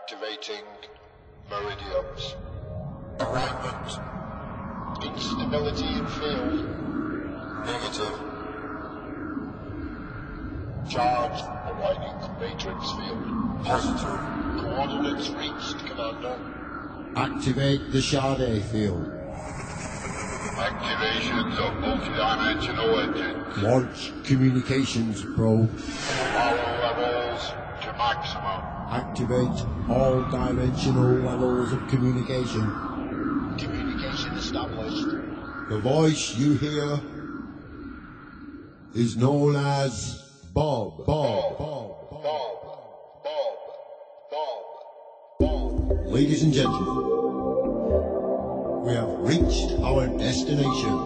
Activating meridians. Alignment. Instability in field. Negative. Charge aligning matrix field. Positive. Coordinates reached, Commander. Activate the Sade field. Activations of multidimensional engines. Launch communications probe. Power levels to maximum. Activate all dimensional levels of communication. Communication established. The voice you hear is known as Bob. Ladies and gentlemen, we have reached our destination.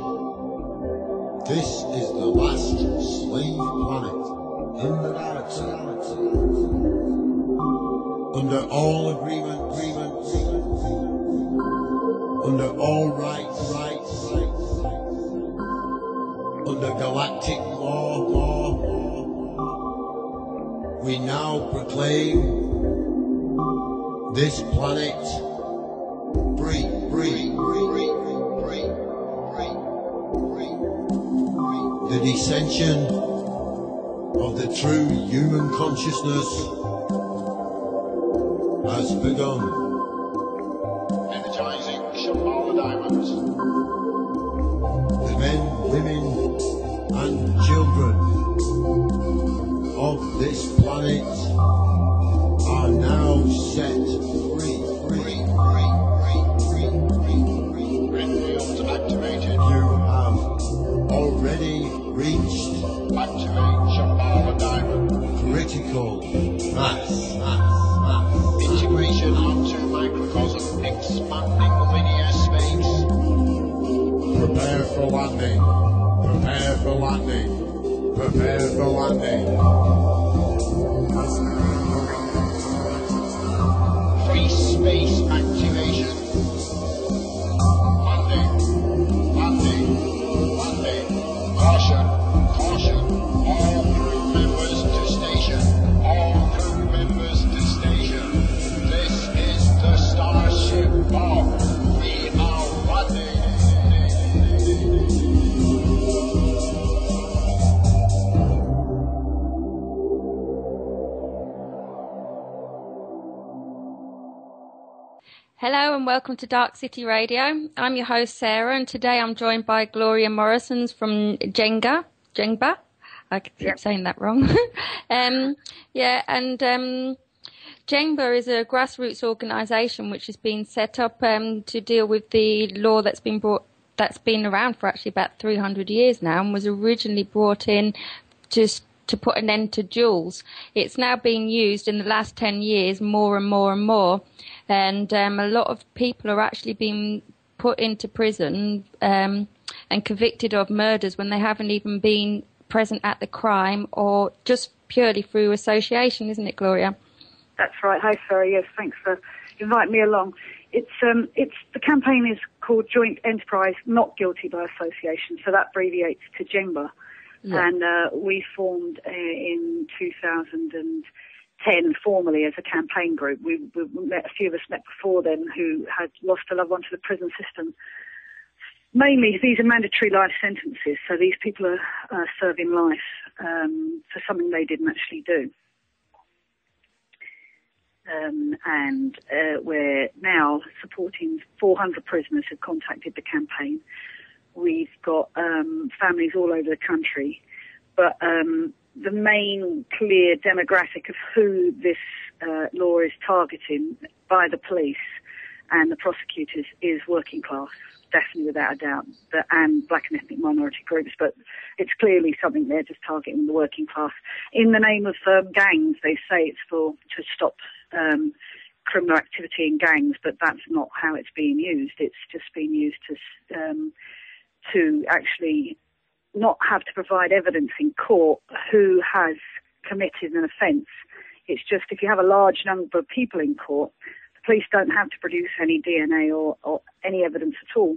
This is the last slave planet in the galaxy. Under all agreements, under all rights, under galactic law, we now proclaim this planet free. The descension of the true human consciousness has begun. Energizing Shambhala diamonds. The men, women, and children of this planet are now set free. Grid activated. You have already reached Activate Shambhala diamond. critical mass. Integration onto microcosm. Expanding linear space. Prepare for landing. Prepare for landing. Prepare for landing. Free space activation. Landing. Caution. All crew members to station. This is the Starship Bob. We are landing. Hello and welcome to Dark City Radio. I'm your host Sarah, and today I'm joined by Gloria Morrison from JENGbA. I keep saying that wrong. JENGbA is a grassroots organisation which has been set up to deal with the law that's been around for actually about 300 years now, and was originally brought in just to put an end to duels. It's now being used in the last 10 years more and more. And a lot of people are actually being put into prison and convicted of murders when they haven't even been present at the crime, or just purely through association, isn't it, Gloria? That's right. Hi, Sarah. Yes, thanks for inviting me along. It's the campaign is called Joint Enterprise Not Guilty by Association, so that abbreviates to JENGbA. Yeah. And we formed in 2010 formally as a campaign group. We met, a few of us met before then, who had lost a loved one to the prison system. Mainly, these are mandatory life sentences, so these people are serving life for something they didn't actually do. And we're now supporting 400 prisoners who've contacted the campaign. We've got families all over the country, but the main clear demographic of who this law is targeting by the police and the prosecutors is working class, definitely without a doubt, and black and ethnic minority groups, but it's clearly something they're just targeting the working class. In the name of gangs, they say it's to stop criminal activity in gangs, but that's not how it's being used. It's just being used to actually not have to provide evidence in court who has committed an offence. It's just if you have a large number of people in court, the police don't have to produce any DNA or any evidence at all.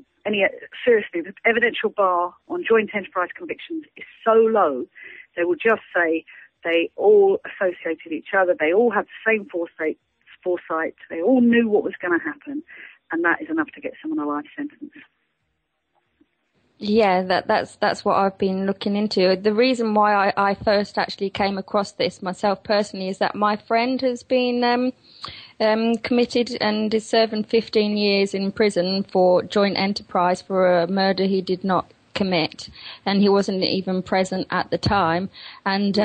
Seriously, the evidential bar on joint enterprise convictions is so low, they will just say they all associated each other, they all have the same foresight. They all knew what was going to happen, and that is enough to get someone a life sentence. Yeah, that's what I've been looking into. The reason why I first actually came across this myself personally is that my friend has been committed and is serving 15 years in prison for joint enterprise for a murder he did not commit, and he wasn't even present at the time. And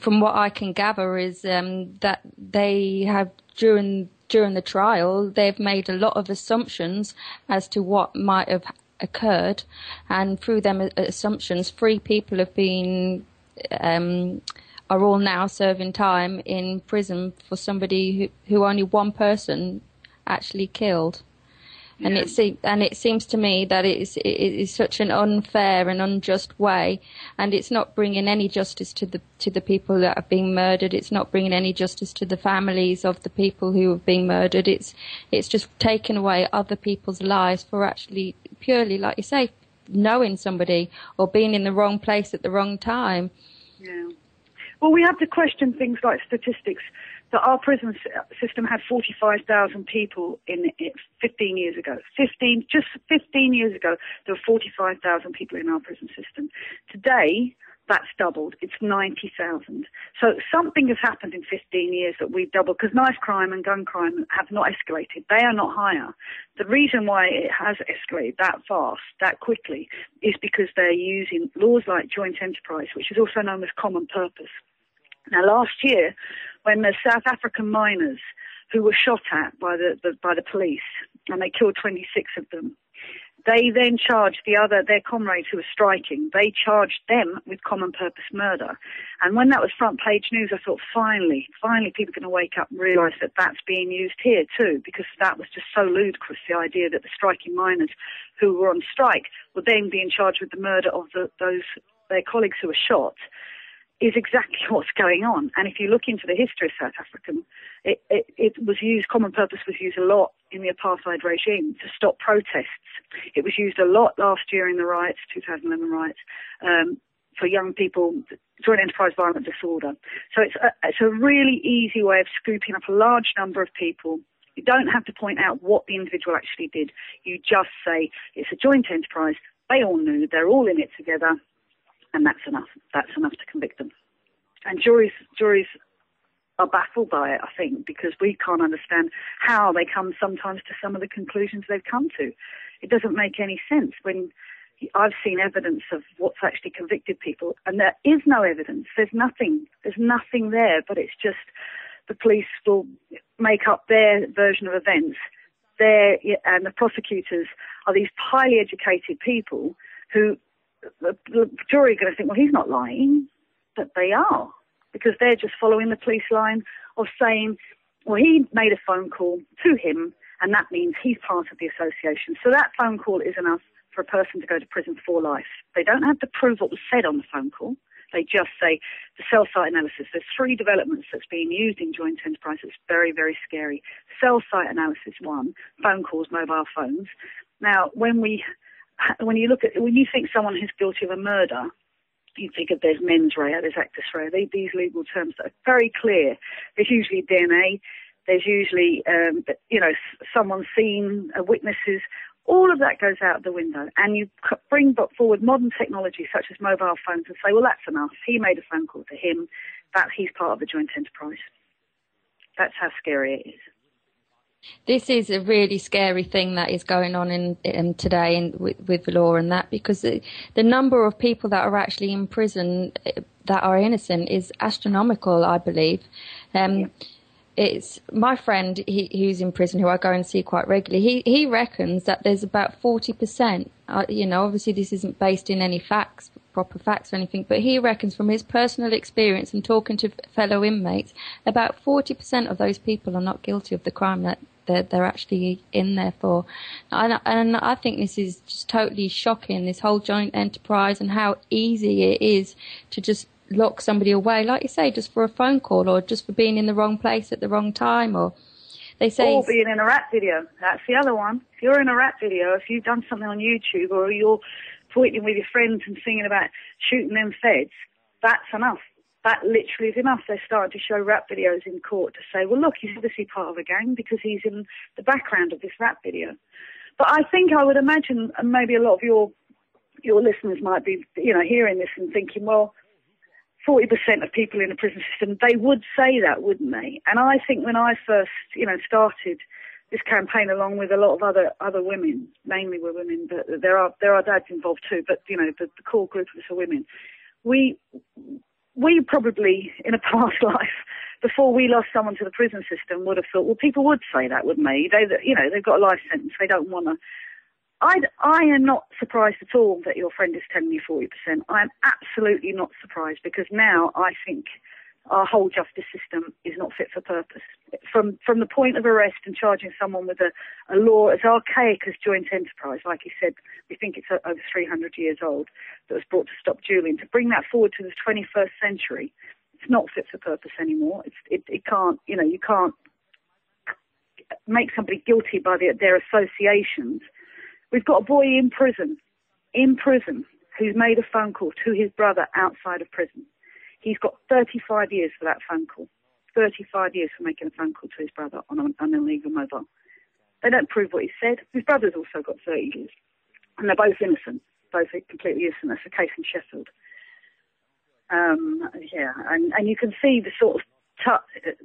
from what I can gather is that they have during the trial they've made a lot of assumptions as to what might have occurred, and through them assumptions 3 people have been are all now serving time in prison for somebody who only one person actually killed. And it seems to me that it is such an unfair and unjust way, and it's not bringing any justice to the people that have been murdered. It's not bringing any justice to the families of the people who have been murdered. It's just taking away other people's lives for actually purely, like you say, knowing somebody or being in the wrong place at the wrong time. Yeah. Well, we have to question things like statistics. That our prison system had 45,000 people in it 15 years ago. 15 years ago, there were 45,000 people in our prison system. Today, that's doubled. It's 90,000. So something has happened in 15 years that we've doubled, because knife crime and gun crime have not escalated. They are not higher. The reason why it has escalated that fast, that quickly, is because they're using laws like joint enterprise, which is also known as common purpose. Now, last year, when the South African miners who were shot at by the police, and they killed 26 of them, they then charged their comrades who were striking, they charged them with common purpose murder. And when that was front page news, I thought, finally people are going to wake up and realise that that's being used here too, because that was just so ludicrous, the idea that the striking miners who were on strike were then being charged with the murder of their colleagues who were shot. Is exactly what's going on. And if you look into the history of South Africa, it was used, common purpose was used a lot in the apartheid regime to stop protests. It was used a lot last year in the riots, 2011 riots, for young people, joint enterprise violent disorder. So it's a really easy way of scooping up a large number of people. You don't have to point out what the individual actually did. You just say it's a joint enterprise. They all knew. They're all in it together. And that's enough. That's enough to convict them. And juries are baffled by it, I think, because we can't understand how they come sometimes to some of the conclusions they've come to. It doesn't make any sense when I've seen evidence of what's actually convicted people, and there is no evidence. There's nothing there, but it's just the police will make up their version of events. And the prosecutors are these highly educated people who the jury are going to think, well, he's not lying, but they are, because they're just following the police line of saying, well, he made a phone call to him, and that means he's part of the association. So that phone call is enough for a person to go to prison for life. They don't have to prove what was said on the phone call. They just say the cell site analysis. There's 3 developments that's being used in joint enterprise. It's very, very scary. Cell site analysis, 1, phone calls, mobile phones. Now, when you think someone is guilty of a murder, you think of there's mens rea, there's actus rea, these legal terms that are very clear. There's usually DNA, there's usually, someone seen, witnesses. All of that goes out the window, and you bring forward modern technology such as mobile phones and say, well, that's enough. He made a phone call to him, that he's part of the joint enterprise. That's how scary it is. This is a really scary thing that is going on in today with the law and that, because the number of people that are actually in prison that are innocent is astronomical, I believe. It's my friend who's in prison, who I go and see quite regularly. He reckons that there's about 40%. Obviously this isn't based in any proper facts or anything, but he reckons from his personal experience and talking to fellow inmates, about 40% of those people are not guilty of the crime that they're actually in there for. And I think this is just totally shocking, this whole joint enterprise, and how easy it is to just lock somebody away, like you say, just for a phone call, or just for being in the wrong place at the wrong time, or they say... Or being in a rap video. That's the other one. If you're in a rap video, if you've done something on YouTube, or you're tweeting with your friends and singing about shooting them feds, that's enough. that literally is enough. They're starting to show rap videos in court to say, well, look, he's obviously part of a gang because he's in the background of this rap video. But I think I would imagine, and maybe a lot of your listeners might be, hearing this and thinking, well, 40% of people in the prison system, they would say that, wouldn't they? And I think when I first, started this campaign along with a lot of other women, mainly were women, but there are dads involved too, but, the core group of us are women. We probably, in a past life, before we lost someone to the prison system, would have thought, well, people would say that, wouldn't they? They've got a life sentence. They don't want to. I am not surprised at all that your friend is telling you 40%. I am absolutely not surprised, because now I think our whole justice system is not fit for purpose. From the point of arrest and charging someone with a law as archaic as joint enterprise, like he said, we think it's over 300 years old, that was brought to stop dueling, to bring that forward to the 21st century, it's not fit for purpose anymore. It can't, you can't make somebody guilty by their associations. We've got a boy in prison, who's made a phone call to his brother outside of prison. He's got 35 years for that phone call. 35 years for making a phone call to his brother on an illegal mobile. They don't prove what he said. His brother's also got 30 years. And they're both innocent. Both are completely innocent. That's the case in Sheffield. And you can see the sort of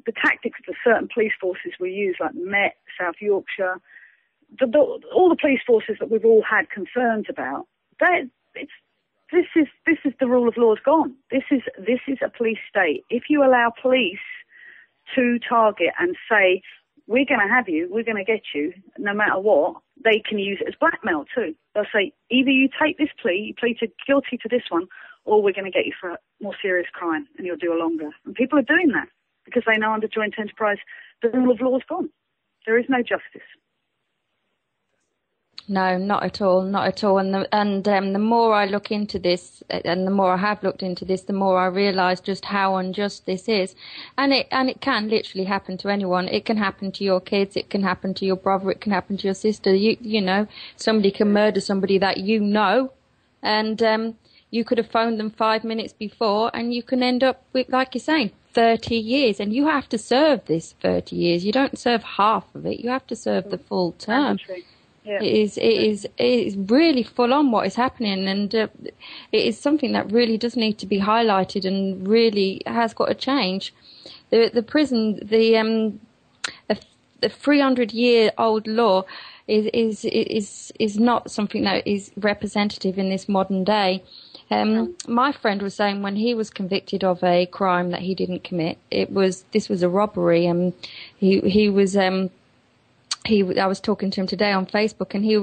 the tactics that certain police forces will use, like Met, South Yorkshire, all the police forces that we've all had concerns about. This is the rule of law's gone. This is a police state. If you allow police to target and say, we're going to have you, we're going to get you, no matter what, they can use it as blackmail too. They'll say, either you take this plea, you plead guilty to this one, or we're going to get you for a more serious crime and you'll do a longer. And people are doing that because they know under joint enterprise the rule of law's gone. There is no justice. No, not at all, not at all. And the more I look into this, and the more I have looked into this, the more I realise just how unjust this is. And it can literally happen to anyone. It can happen to your kids. It can happen to your brother. It can happen to your sister. You know, somebody can murder somebody that you know, and you could have phoned them 5 minutes before, and you can end up with, like you're saying, 30 years. And you have to serve this 30 years. You don't serve half of it. You have to serve the full term. Yeah. It is really full on what is happening, and it is something that really does need to be highlighted and really has got to change. The prison, the 300-year-old law is not something that is representative in this modern day. My friend was saying when he was convicted of a crime that he didn't commit, this was a robbery, and I was talking to him today on Facebook, and he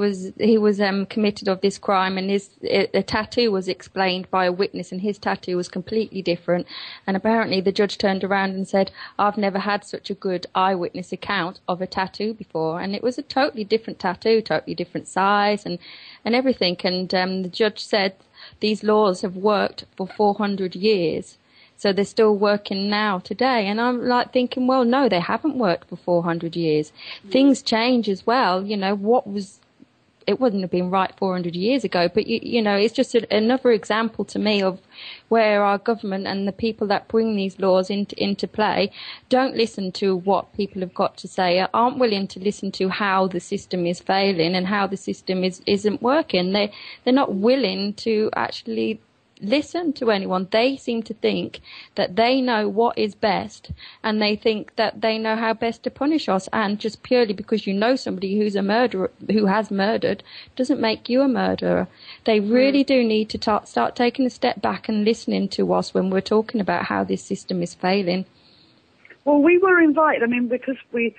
was committed of this crime, and a tattoo was explained by a witness, and his tattoo was completely different. And apparently the judge turned around and said, I've never had such a good eyewitness account of a tattoo before. And it was a totally different tattoo, totally different size and everything. And the judge said these laws have worked for 400 years. So they're still working now today. And I'm like thinking, well, no, they haven't worked for 400 years. Things change as well. You know, it wouldn't have been right 400 years ago. But, you know, it's just another example to me of where our government and the people that bring these laws into play don't listen to what people have got to say, aren't willing to listen to how the system is failing and how the system isn't working. They're not willing to actually listen to anyone. They seem to think that they know what is best, and they think that they know how best to punish us. And just purely because you know somebody who's a murderer, who has murdered, doesn't make you a murderer. They really do need to start taking a step back and listening to us when we're talking about how this system is failing. Well, we were invited. I mean, because we've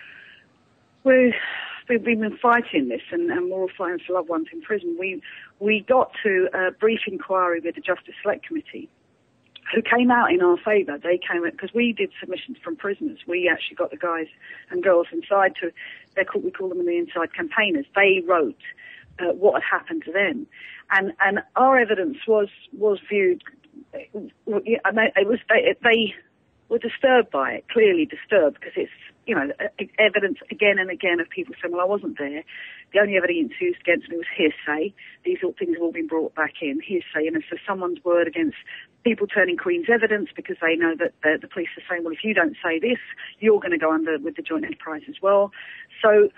been fighting this, and we're all fighting for loved ones in prison. We got to a brief inquiry with the Justice Select Committee, who came out in our favour. They came out because we did submissions from prisoners. We actually got the guys and girls inside we call them the inside campaigners. They wrote what had happened to them, and our evidence was viewed. They were disturbed by it, clearly disturbed, because evidence again and again of people saying, well, I wasn't there. The only evidence used against me was hearsay. These things have all been brought back in, hearsay. And so someone's word against people turning Queen's evidence because they know that the police are saying, well, if you don't say this, you're going to go under with the joint enterprise as well. So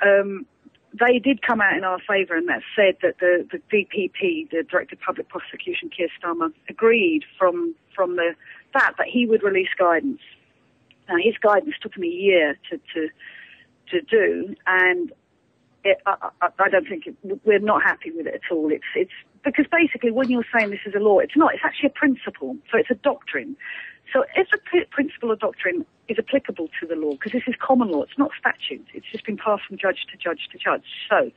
they did come out in our favour, and that said that the DPP, the Director of Public Prosecution, Keir Starmer, agreed from that he would release guidance. Now, his guidance took him a year to do, and I don't think we're not happy with it at all. It's because basically when you're saying this is a law, it's not. It's actually a principle, so it's a doctrine. So if a principle or doctrine is applicable to the law, because this is common law, it's not statute. It's just been passed from judge to judge to judge. So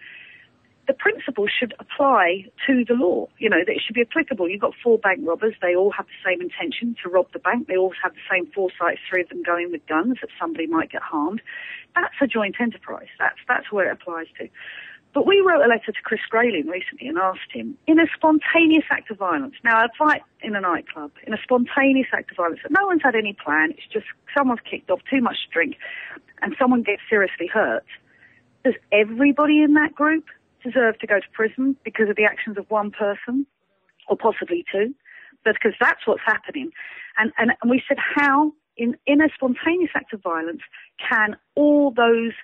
the principle should apply to the law, that it should be applicable. You've got 4 bank robbers. They all have the same intention to rob the bank. They all have the same foresight, 3 of them going with guns, that somebody might get harmed. That's a joint enterprise. That's where it applies to. But we wrote a letter to Chris Grayling recently and asked him, in a spontaneous act of violence, now a fight in a nightclub, in a spontaneous act of violence, that no one's had any plan, it's just someone's kicked off too much to drink and someone gets seriously hurt, does everybody in that group deserve to go to prison because of the actions of one person, or possibly 2? Because that's what's happening. And we said, how, in a spontaneous act of violence, can all those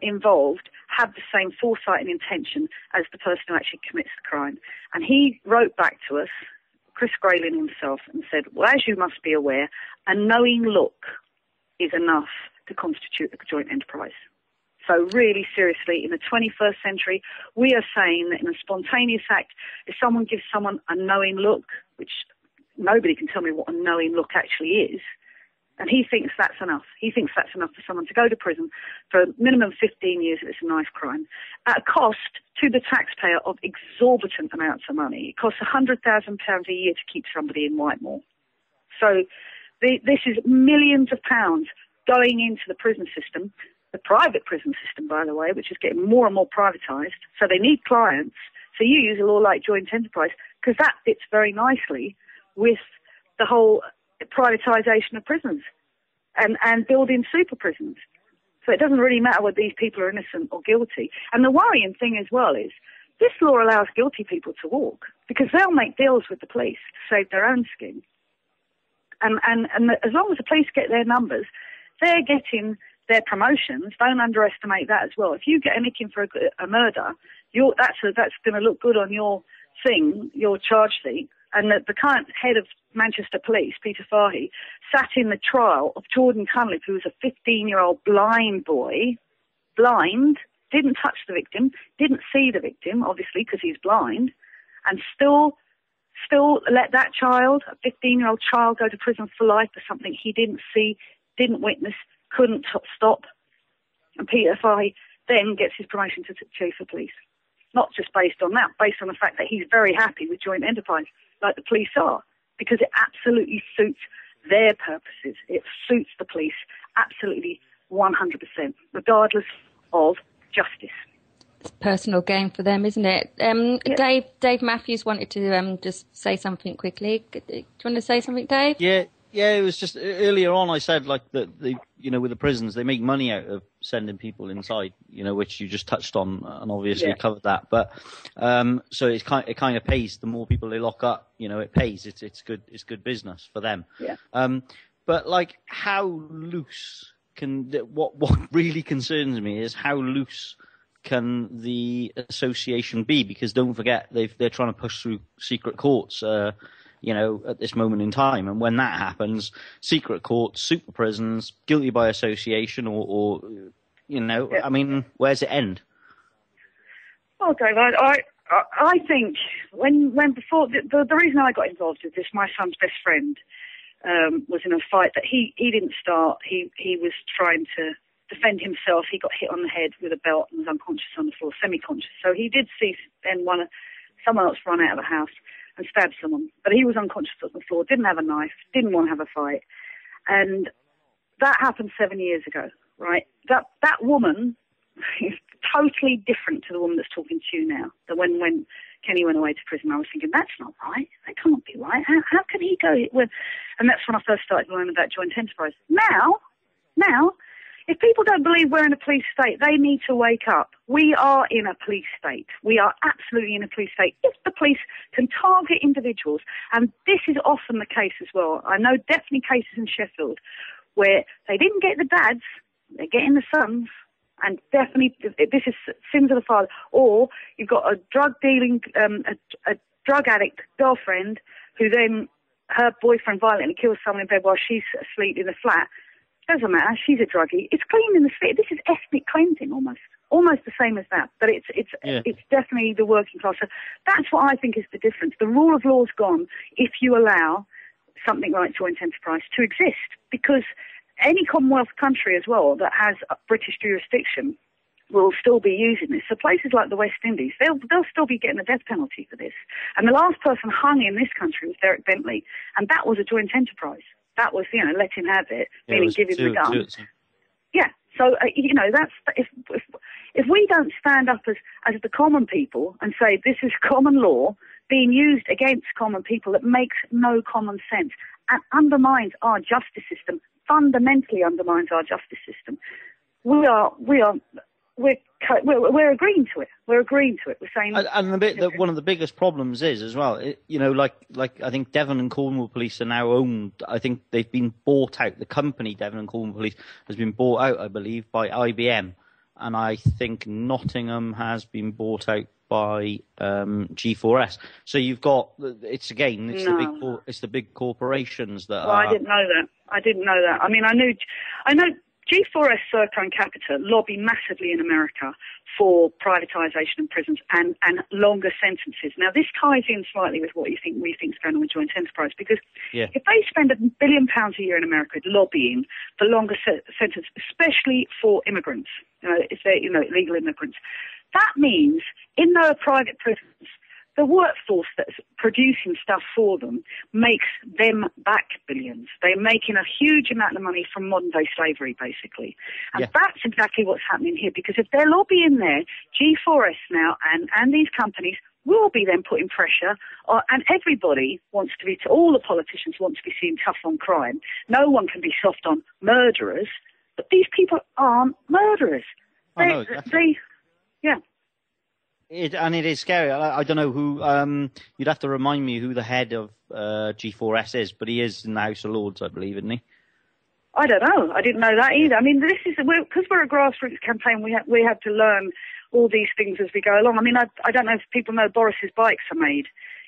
involved have the same foresight and intention as the person who actually commits the crime? And he wrote back to us, Chris Grayling himself, and said, well, as you must be aware, a knowing look is enough to constitute a joint enterprise. So really seriously, in the 21st century, we are saying that in a spontaneous act, if someone gives someone a knowing look, which nobody can tell me what a knowing look actually is, and he thinks that's enough. He thinks that's enough for someone to go to prison for a minimum 15 years if it's a knife crime, at a cost to the taxpayer of exorbitant amounts of money. It costs £100,000 a year to keep somebody in Whitemore. So this is millions of pounds going into the prison system, the private prison system, by the way, which is getting more and more privatised. So they need clients. So you use a law like joint enterprise because that fits very nicely with the whole privatisation of prisons and building super prisons. So it doesn't really matter whether these people are innocent or guilty. And the worrying thing as well is this law allows guilty people to walk because they'll make deals with the police to save their own skin. And as long as the police get their numbers, they're getting their promotions. Don't underestimate that as well. If you get a nicking for a murder, that's going to look good on your thing, your charge sheet. And the current head of Manchester Police, Peter Fahey, sat in the trial of Jordan Cunliffe, who was a 15-year-old blind boy, didn't touch the victim, didn't see the victim, obviously, because he's blind, and still let that child, a 15-year-old child, go to prison for life for something he didn't see, didn't witness, couldn't stop. And Peter Fahey then gets his promotion to chief of police. Not just based on that, based on the fact that he's very happy with joint enterprise, like the police are, because it absolutely suits their purposes. It suits the police absolutely 100%, regardless of justice. It's personal gain for them, isn't it? Yeah. Dave Matthews wanted to just say something quickly. Do you want to say something, Dave? Yeah, it was just earlier on I said like that with the prisons they make money out of sending people inside, which you just touched on and obviously covered that. But so it kind of pays. The more people they lock up, it pays. It's good business for them. Yeah. But like how loose what really concerns me is how loose can the association be? Because don't forget they're trying to push through secret courts. At this moment in time. And when that happens, secret courts, super prisons, guilty by association or I mean, where's it end? Well, Dave, I think when before, the reason I got involved with this, my son's best friend was in a fight that he didn't start. He was trying to defend himself. He got hit on the head with a belt and was unconscious on the floor, semi-conscious. So he did see then someone else run out of the house and stabbed someone. But he was unconscious on the floor, didn't have a knife, didn't want to have a fight. And that happened 7 years ago, right? That woman is totally different to the woman that's talking to you now. That when Kenny went away to prison, I was thinking, that's not right. That can't be right. How can he go? And that's when I first started learning about joint enterprise. Now, if people don't believe we're in a police state, they need to wake up. We are in a police state. We are absolutely in a police state. If the police can target individuals, and this is often the case as well. I know definitely cases in Sheffield where they didn't get the dads, they're getting the sons, and definitely this is sins of the father. Or you've got a drug dealing, a drug addict girlfriend who then her boyfriend violently kills someone in bed while she's asleep in the flat. Doesn't matter. She's a druggie. It's clean in the city. This is ethnic cleansing almost the same as that. But it's definitely the working class. So that's what I think is the difference. The rule of law's gone if you allow something like joint enterprise to exist, because any Commonwealth country as well that has a British jurisdiction will still be using this. So places like the West Indies, they'll still be getting the death penalty for this. And the last person hung in this country was Derek Bentley, and that was a joint enterprise. That was, let him have it, meaning give him the gun. Yeah. So that's if we don't stand up as the common people and say this is common law being used against common people, that makes no common sense and undermines our justice system. Fundamentally undermines our justice system. We're agreeing to it. We're agreeing to it. We're saying, and one of the biggest problems is as well. Like I think Devon and Cornwall Police are now owned. I think they've been bought out. The company Devon and Cornwall Police has been bought out, I believe, by IBM, and I think Nottingham has been bought out by G4S. So you've got it's the big corporations that are. I didn't know that. I mean, I know G4S, Serco and Capita lobby massively in America for privatisation of prisons and longer sentences. Now, this ties in slightly with what we think is going on with joint enterprise, because if they spend £1 billion a year in America lobbying for longer sentences, especially for immigrants, if they're illegal immigrants, that means in their private prisons, the workforce that's producing stuff for them makes them back billions. They're making a huge amount of money from modern-day slavery, basically. And that's exactly what's happening here, because if they're lobbying there, G4S now and these companies will be then putting pressure, and everybody wants to be, all the politicians want to be seen tough on crime. No one can be soft on murderers, but these people aren't murderers. It is scary. I don't know who. You'd have to remind me who the head of G4S is, but he is in the House of Lords, I believe, isn't he? I don't know. I didn't know that either. I mean, because we're a grassroots campaign. We have to learn all these things as we go along. I mean, I don't know if people know Boris's bikes are made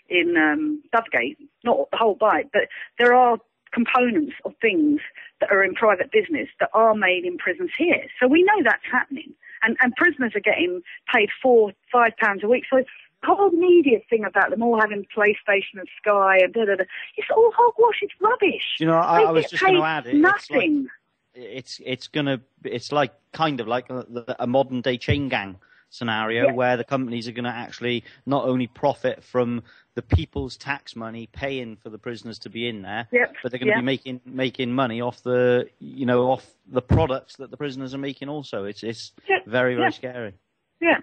in Dovegate, not the whole bike, but there are components of things that are in private business that are made in prisons here. So we know that's happening. And prisoners are getting paid £4-5 a week. So the whole media thing about them all having PlayStation and Sky and it's all hogwash. It's rubbish. I was just going to add it. Nothing. It's like kind of like a modern day chain gang scenario where the companies are going to actually not only profit from the people's tax money paying for the prisoners to be in there, but they're going to be making money off the off the products that the prisoners are making also. It's very, very scary. Yeah,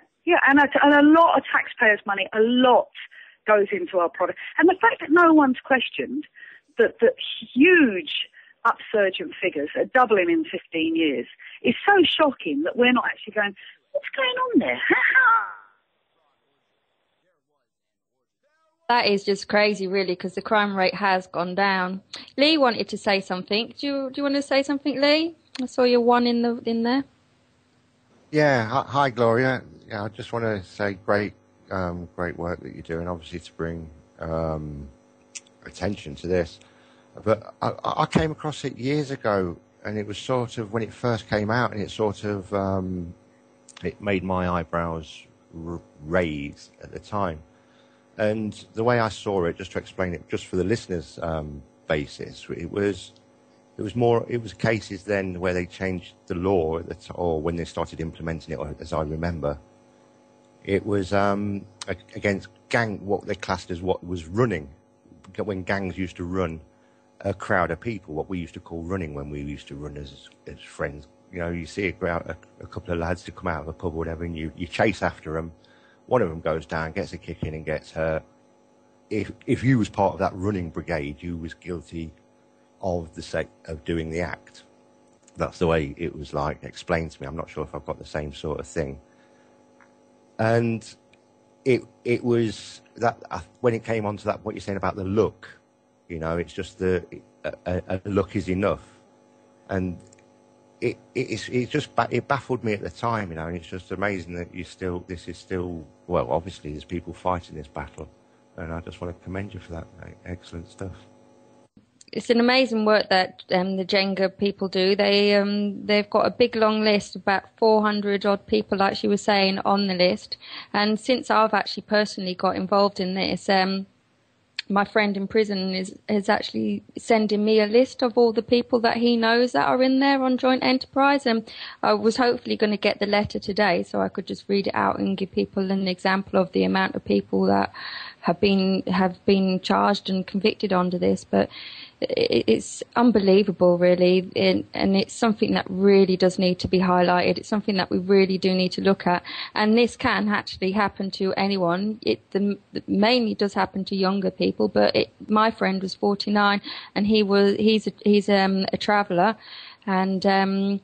and a lot of taxpayers' money, a lot goes into our product. And the fact that no one's questioned that huge upsurgent figures are doubling in 15 years is so shocking that we're not actually going, what's going on there? That is just crazy, really, because the crime rate has gone down. Lee wanted to say something. Do you want to say something, Lee? I saw your one in there. Yeah, hi Gloria. Yeah, I just want to say great work that you're doing, obviously, to bring attention to this. But I came across it years ago, and it was sort of when it first came out, and it sort of it made my eyebrows raise at the time. And the way I saw it, just to explain it, just for the listeners' basis, it was cases then where they changed the law or when they started implementing it, as I remember. It was against what they classed as what was running, when gangs used to run a crowd of people, what we used to call running when we used to run as friends. You see a couple of lads to come out of a pub or whatever, and you chase after them. One of them goes down, gets a kick in and gets hurt. If you was part of that running brigade, you was guilty of doing the act. That's the way it was like explained to me. I'm not sure if I've got the same sort of thing. And it was that when it came on to that, what you're saying about the look, you know, it's just a look is enough, and it baffled me at the time, you know, and it's just amazing that this is still, well, obviously there's people fighting this battle, and I just want to commend you for that, mate. Excellent stuff. It's an amazing work that the JENGbA people do. They've got a big long list, about 400 odd people, like she was saying, on the list. And since I've actually personally got involved in this, my friend in prison is actually sending me a list of all the people that he knows that are in there on joint enterprise. And I was hopefully going to get the letter today so I could just read it out and give people an example of the amount of people that have been charged and convicted under this. But it's unbelievable, really, and it's something that really does need to be highlighted. It's something that we really do need to look at, and this can actually happen to anyone. It mainly does happen to younger people, but my friend was 49, and he's a traveller, and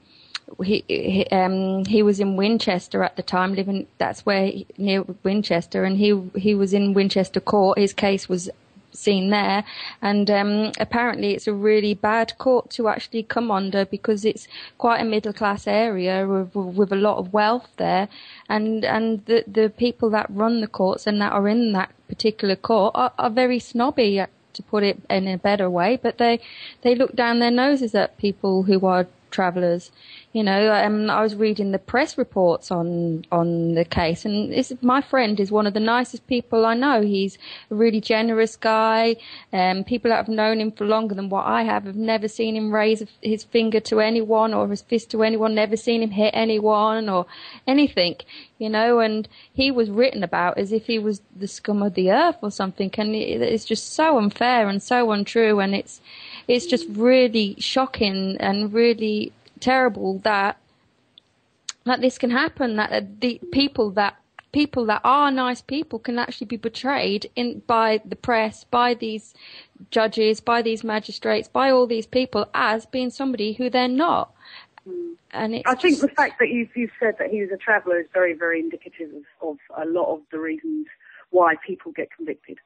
he was in Winchester at the time, that's where near Winchester, and he was in Winchester court. His case was seen there, and apparently it's a really bad court to actually come under, because it's quite a middle class area with a lot of wealth there, and the people that run the courts and that are in that particular court are very snobby, to put it in a better way, but they look down their noses at people who are travellers. You know, I was reading the press reports on the case, and my friend is one of the nicest people I know. He's a really generous guy. People that have known him for longer than what I have never seen him raise his finger to anyone or his fist to anyone, never seen him hit anyone or anything, you know, and he was written about as if he was the scum of the earth or something, and it's just so unfair and so untrue, and it's just really shocking and really terrible that this can happen, that the people that are nice people can actually be betrayed by the press, by these judges, by these magistrates, by all these people as being somebody who they're not. And I think the fact that you've said that he was a traveller is very, very indicative of a lot of the reasons why people get convicted.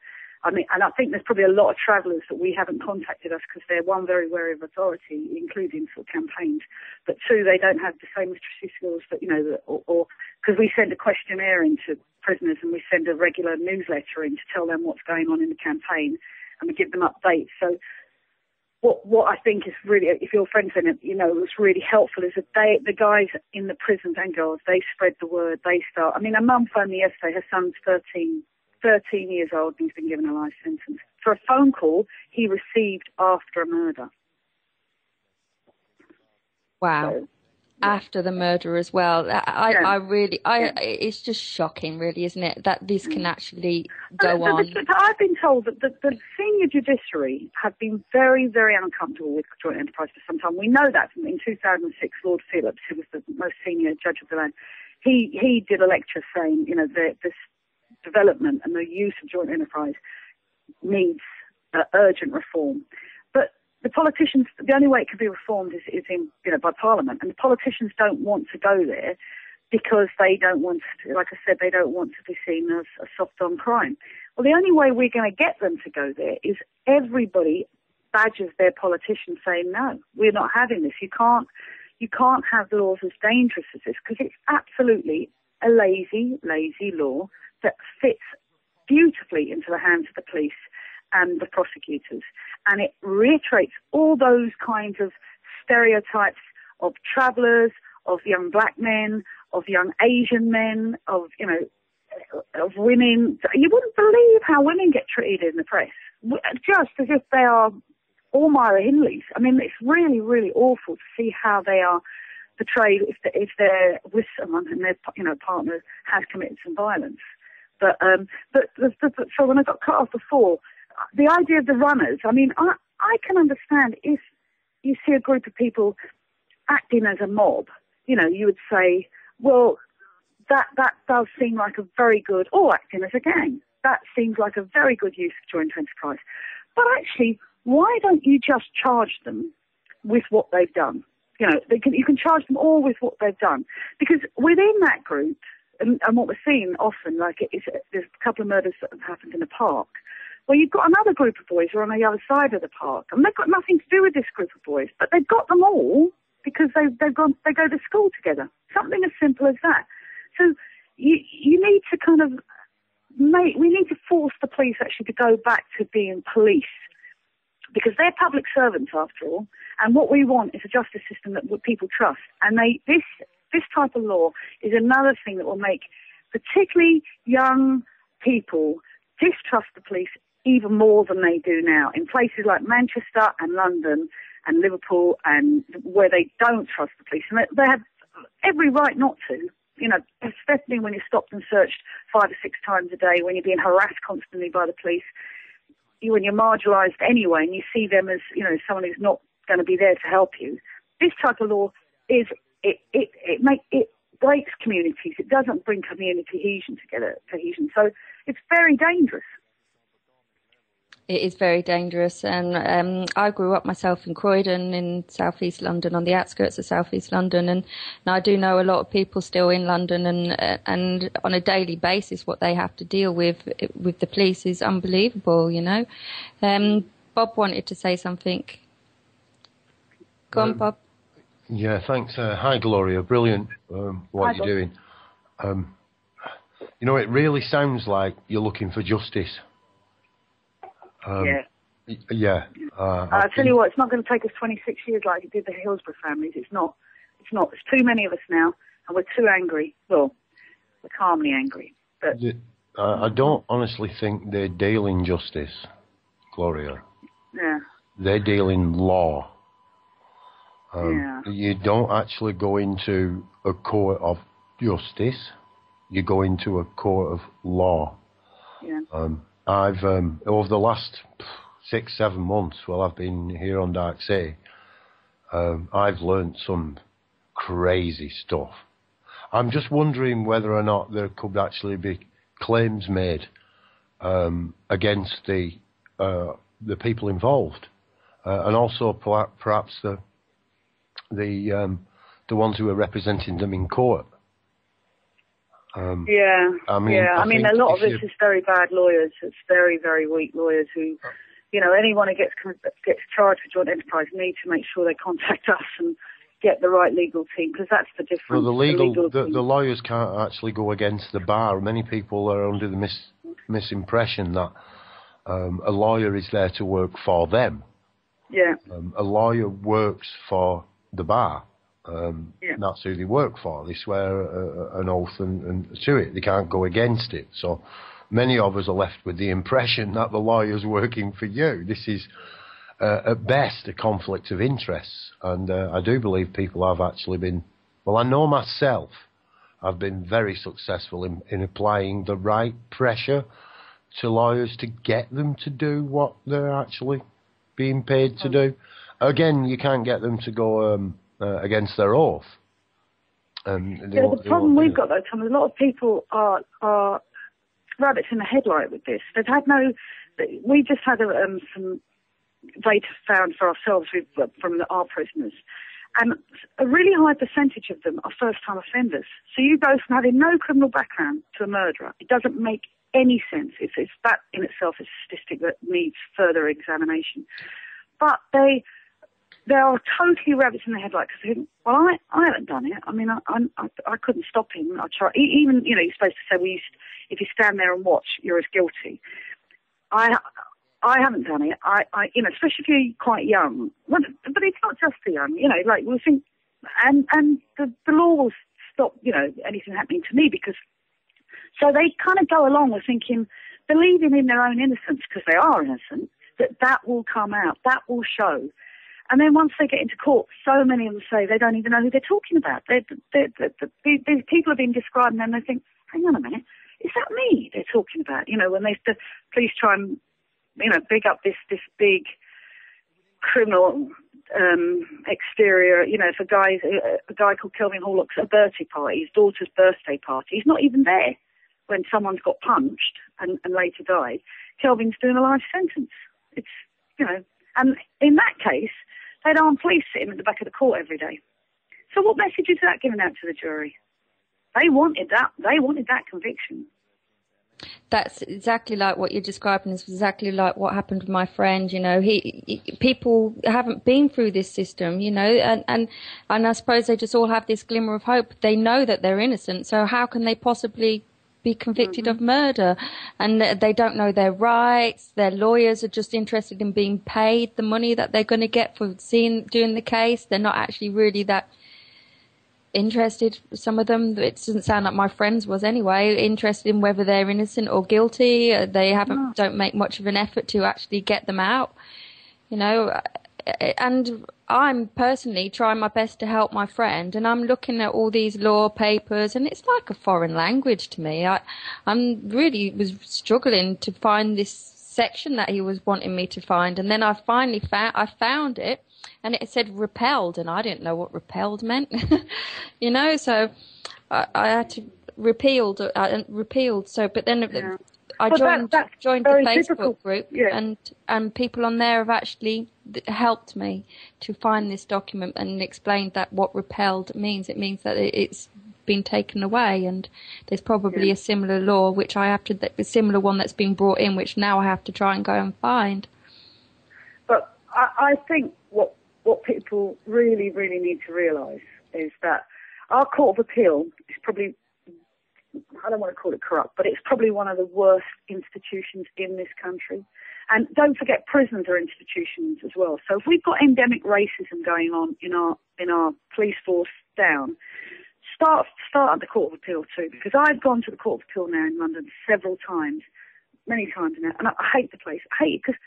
I mean, and I think there's probably a lot of travellers that we haven't contacted us because they're, one, very wary of authority, including sort of campaigns, but two, they don't have the same literacy skills that, you know, or because we send a questionnaire into prisoners and we send a regular newsletter in to tell them what's going on in the campaign, and we give them updates. So what I think is really, if your friends in it, you know, was really helpful is that the guys in the prisons and girls, they spread the word, they start. I mean, a mum phoned me yesterday, her son's 13 years old, and he's been given a life sentence for a phone call he received after a murder. Wow. So, yeah. After the murder as well. It's just shocking, really, isn't it, that this can actually go on. I've been told that the senior judiciary have been very, very uncomfortable with joint enterprise for some time. We know that in 2006, Lord Phillips, who was the most senior judge of the land, he did a lecture saying, you know, this development and the use of joint enterprise needs urgent reform. But the politicians, the only way it can be reformed is in, you know, by Parliament, and the politicians don't want to go there because they don't want to, like I said, they don't want to be seen as a soft on crime. Well, the only way we're going to get them to go there is everybody badgers their politicians saying, no, we're not having this. You can't have laws as dangerous as this, because it's absolutely a lazy law that fits beautifully into the hands of the police and the prosecutors. And it reiterates all those kinds of stereotypes of travellers, of young black men, of young Asian men, of, you know, of women. You wouldn't believe how women get treated in the press, just as if they are all Myra Hindleys. I mean, it's really, really awful to see how they are portrayed if they're with someone and their, you know, partner has committed some violence. But so when I got cut off before, the idea of the runners, I mean, I can understand if you see a group of people acting as a mob, you know, you would say, well, that does seem like a very good, or acting as a gang, that seems like a very good use of joint enterprise. But actually, why don't you just charge them with what they've done? you can charge them all with what they've done. Because within that group, and what we're seeing often, there's a couple of murders that have happened in a park, where you've got another group of boys who are on the other side of the park, and they've got nothing to do with this group of boys, but they've got them all because they go to school together. Something as simple as that. So you need to we need to force the police actually to go back to being police, because they're public servants after all, and what we want is a justice system that people trust. And this type of law is another thing that will make particularly young people distrust the police even more than they do now. In places like Manchester and London and Liverpool, and where they don't trust the police, and they have every right not to. Especially when you're stopped and searched 5 or 6 times a day, when you're being harassed constantly by the police, when you're marginalised anyway, and you see them as someone who's not going to be there to help you. This type of law it breaks communities. It doesn't bring community cohesion. So it's very dangerous. It is very dangerous, and I grew up myself in Croydon in southeast London, on the outskirts of southeast London, and I do know a lot of people still in London, and on a daily basis what they have to deal with the police is unbelievable, Bob wanted to say something. Go on, Bob. Yeah, thanks. Hi, Gloria. Brilliant what you're doing. It really sounds like you're looking for justice. Yeah. I'll tell you what, it's not going to take us 26 years like it did the Hillsborough families. It's not. There's too many of us now, and we're too angry. Well, we're calmly angry. But I don't honestly think they're dealing justice, Gloria. Yeah. They're dealing law. Yeah. You don't actually go into a court of justice. You go into a court of law. Yeah. I've over the last 6-7 months while I've been here on Dark City, I've learnt some crazy stuff. I'm just wondering whether or not there could actually be claims made against the people involved, and also perhaps the ones who are representing them in court. I mean, a lot of this is very bad lawyers. It's very, very weak lawyers who, anyone who gets charged with joint enterprise need to make sure they contact us and get the right legal team, because that's the difference. Well, the lawyers can't actually go against the bar. Many people are under the misimpression that a lawyer is there to work for them. Yeah. A lawyer works for the bar. That's who they work for. They swear an oath and to it. They can't go against it. So many of us are left with the impression that the lawyer's working for you. This is, at best, a conflict of interests. And I do believe people have actually been... Well, I know myself, I've been very successful in applying the right pressure to lawyers to get them to do what they're actually being paid to do. Again, you can't get them to go... against their oath. The problem we've got, though, Tom, a lot of people are rabbits in the headlight with this. They've had we just had some data found for ourselves from our prisoners, and a really high percentage of them are first-time offenders. So you go from having no criminal background to a murderer. It doesn't make any sense. It's that in itself is a statistic that needs further examination. But they are totally rabbits in the headlight, because they think, well, I haven't done it. I mean, I couldn't stop him. I tried. Even, you're supposed to say, if you stand there and watch, you're as guilty. I haven't done it. Especially if you're quite young. But it's not just the young. We think, and the law will stop, anything happening to me, because. So they kind of go along with thinking, believing in their own innocence, because they are innocent, that will come out, that will show. And then once they get into court, so many of them say they don't even know who they're talking about. These people have been describing them, and they think, hang on a minute, is that me they're talking about? When the police try and, big up this big criminal exterior, if a guy called Kelvin Horlock's at a birthday party, his daughter's birthday party, he's not even there when someone's got punched and later died. Kelvin's doing a life sentence. It's, and in that case, they'd arm police sitting at the back of the court every day. So what message is that giving out to the jury? They wanted that. They wanted that conviction. That's exactly like what you're describing. Is exactly like what happened with my friend. You know, people haven't been through this system. You know, and I suppose they just all have this glimmer of hope. They know that they're innocent, so how can they possibly be convicted of murder? And they don't know their rights. Their lawyers are just interested in being paid the money that they're going to get for doing the case. They're not actually really that interested. Some of them, it doesn't sound like my friends was anyway, interested in whether they're innocent or guilty. They don't make much of an effort to actually get them out, you know. And I'm personally trying my best to help my friend, and I'm looking at all these law papers, and it's like a foreign language to me. I'm really was struggling to find this section that he was wanting me to find, and then I finally found it. And it said repelled, and I didn't know what repelled meant, you know. So I had to repealed. So, but then I joined the Facebook group, and people on there have actually helped me to find this document and explained that what repelled means. It means that it's been taken away, and there's probably a similar law which I have to, a similar one that's been brought in, which now I have to try and go and find. But I think what people really, really need to realise is that our Court of Appeal is probably, I don't want to call it corrupt, but it's probably one of the worst institutions in this country. And don't forget, prisons are institutions as well. So if we've got endemic racism going on in our police force down, start at the Court of Appeal too, because I've gone to the Court of Appeal now in London several times, many times now, and I hate the place. I hate it because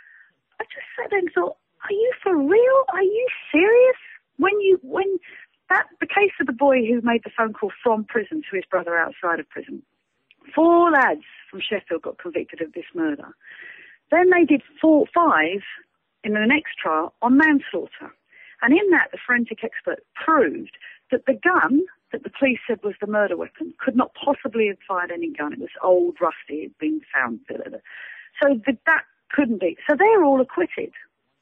I just sat there and thought, are you for real? Are you serious? The case of the boy who made the phone call from prison to his brother outside of prison, 4 lads from Sheffield got convicted of this murder. Then they did 5 in the next trial on manslaughter. And in that, the forensic expert proved that the gun that the police said was the murder weapon could not possibly have fired any gun. It was old, rusty, it had been found. So that couldn't be. So they're all acquitted,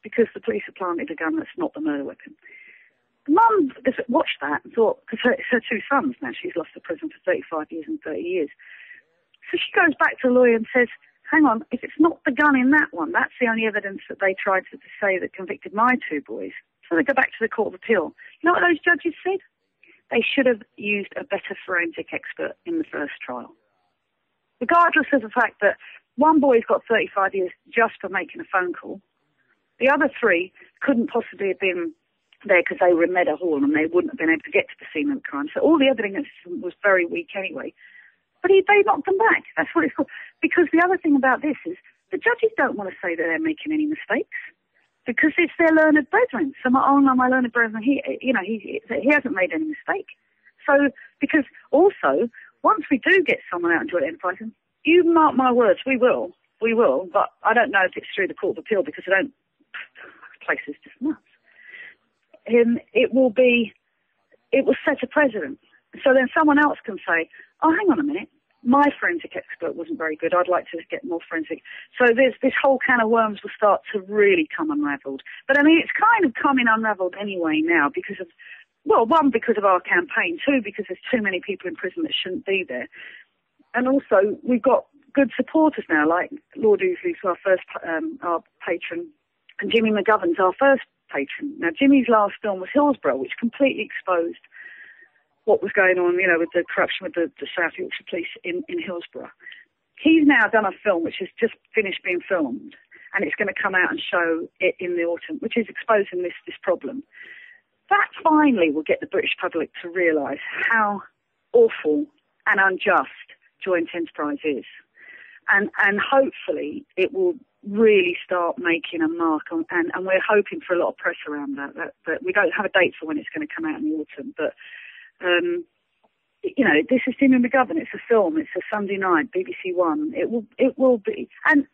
because the police have planted a gun that's not the murder weapon. The mum watched that and thought, because it's her 2 sons now, she's lost to prison for 35 years and 30 years. So she goes back to the lawyer and says, hang on, if it's not the gun in that one, that's the only evidence that they tried to say that convicted my 2 boys. So they go back to the Court of Appeal. You know what those judges said? They should have used a better forensic expert in the first trial. Regardless of the fact that one boy's got 35 years just for making a phone call, the other 3 couldn't possibly have been there because they were in Meadow Hall and they wouldn't have been able to get to the scene of the crime. So all the evidence was very weak anyway. But they knocked them back. That's what it's called. Because the other thing about this is the judges don't want to say that they're making any mistakes because it's their learned brethren. So my learned brethren, he hasn't made any mistake. So because also once we do get someone out and joint enterprise, you mark my words, we will. But I don't know if it's through the Court of Appeal because the place is just nuts. It will set a precedent. So then someone else can say, oh, hang on a minute, my forensic expert wasn't very good. I'd like to get more forensic. So this whole can of worms will start to really come unravelled. But I mean, it's kind of coming unravelled anyway now because of, well, 1, because of our campaign, 2, because there's too many people in prison that shouldn't be there. And also, we've got good supporters now, like Lord Ousley's our first, our patron, and Jimmy McGovern's our first patron. Now, Jimmy's last film was Hillsborough, which completely exposed what was going on, you know, with the corruption with the South Yorkshire Police in Hillsborough. He's now done a film which has just finished being filmed, and it's going to come out and show it in the autumn, which is exposing this problem. That finally will get the British public to realise how awful and unjust joint enterprise is. And hopefully it will really start making a mark on, and we're hoping for a lot of press around that we don't have a date for when it's going to come out in the autumn, but you know, this is Jimmy McGovern, it's a film, it's a Sunday night, BBC One, it will be, and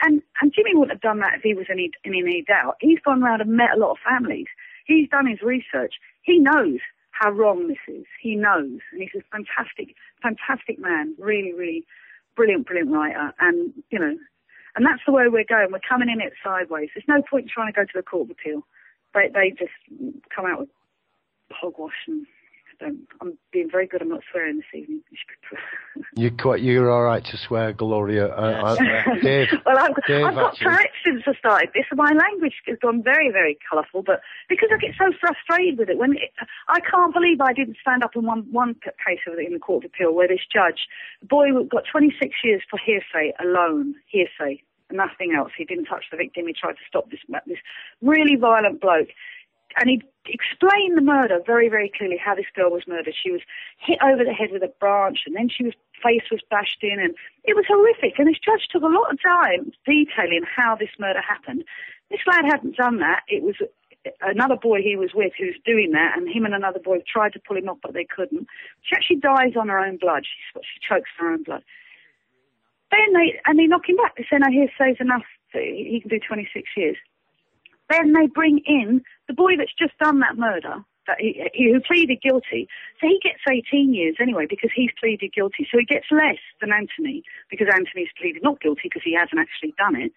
Jimmy wouldn't have done that if he was in any doubt. He's gone around and met a lot of families, he's done his research, he knows how wrong this is, he knows, and he's a fantastic man, really, really brilliant writer, and, you know, and that's the way we're going. We're coming in it sideways. There's no point in trying to go to the Court of Appeal. They just come out with hogwash and I'm being very good. I'm not swearing this evening. You're all right to swear, Gloria. Dave, well, I've got actually, Tourette's since I started this, and my language has gone very, very colourful. But because I get so frustrated with it, I can't believe I didn't stand up in one case of it in the Court of Appeal where this judge, the boy got 26 years for hearsay alone, hearsay, nothing else. He didn't touch the victim. He tried to stop this really violent bloke. And he explained the murder very, very clearly, how this girl was murdered. She was hit over the head with a branch, and then face was bashed in, and it was horrific. And this judge took a lot of time detailing how this murder happened. This lad hadn't done that. It was another boy he was with who's doing that, and him and another boy tried to pull him off, but they couldn't. She actually dies on her own blood. She chokes on her own blood. Then they knock him back. They say, no, hearsay's enough. He can do 26 years. Then they bring in the boy that's just done that murder, who pleaded guilty. So he gets 18 years anyway because he's pleaded guilty. So he gets less than Anthony because Anthony's pleaded not guilty because he hasn't actually done it.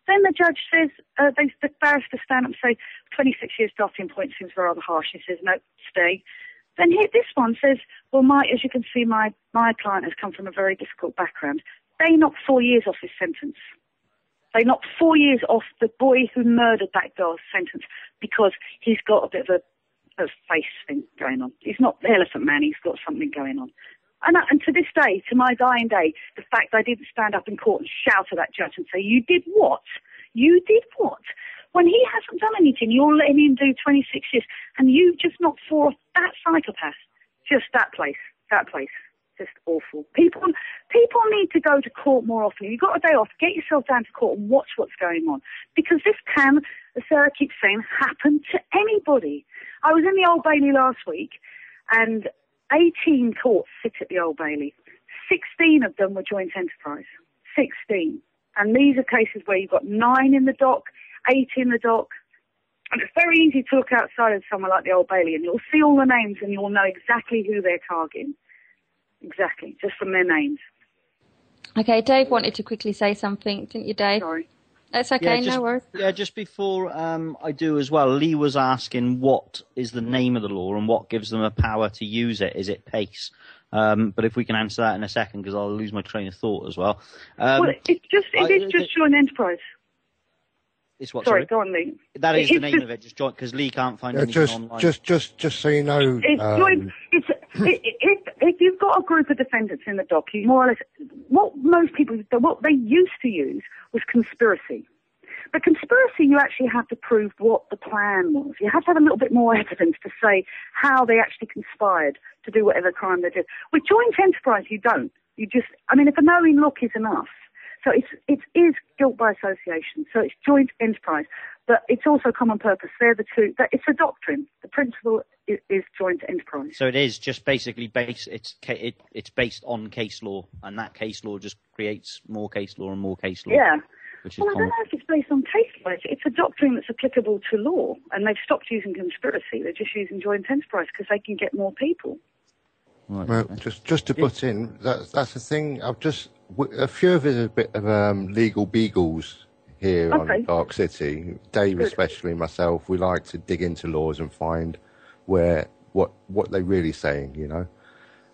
Then the judge says, the barrister stand up and say, 26 years starting point seems rather harsh. He says, no, stay. Then this one says, well, as you can see, my client has come from a very difficult background. They knocked 4 years off his sentence. They knocked 4 years off the boy who murdered that girl's sentence because he's got a bit of a face thing going on. He's not the Elephant Man. He's got something going on. And to this day, to my dying day, the fact I didn't stand up in court and shout at that judge and say, you did what? You did what? When he hasn't done anything, you're letting him do 26 years, and you just knocked 4 off that psychopath. Just that place. Just awful. People need to go to court more often. You've got a day off. Get yourself down to court and watch what's going on. Because this can, as Sarah keeps saying, happen to anybody. I was in the Old Bailey last week, and 18 courts sit at the Old Bailey. 16 of them were joint enterprise. 16. And these are cases where you've got 9 in the dock, 8 in the dock. And it's very easy to look outside of somewhere like the Old Bailey, and you'll see all the names, and you'll know exactly who they're targeting. Exactly, just from their names. Okay, Dave wanted to quickly say something, didn't you, Dave? Sorry. That's okay, no worries. Yeah, just before I do as well, Lee was asking what is the name of the law and what gives them a power to use it. Is it PACE? But if we can answer that in a second, because I'll lose my train of thought as well. Well, it is just joint enterprise. It's what? Sorry, go on, Lee. That is the name of it, just joint, because Lee can't find anything online. Just so you know. If you've got a group of defendants in the dock, you more or less, what they used to use was conspiracy. But conspiracy, you actually have to prove what the plan was. You have to have a little bit more evidence to say how they actually conspired to do whatever crime they did. With joint enterprise, you don't. You just, if a knowing look is enough. So it is guilt by association. So it's joint enterprise, but it's also common purpose. They're the two. It's a doctrine. The principle is joint enterprise. So it is just basically based. It's based on case law, and that case law just creates more case law and more case law. Yeah. Which is I don't know if it's based on case law. It's a doctrine that's applicable to law, and they've stopped using conspiracy. They're just using joint enterprise because they can get more people. Right. Well, just to butt in, that's the thing. A few of us are a bit of legal beagles here on Dark City. Dave, especially myself, we like to dig into laws and find what they're really saying, you know.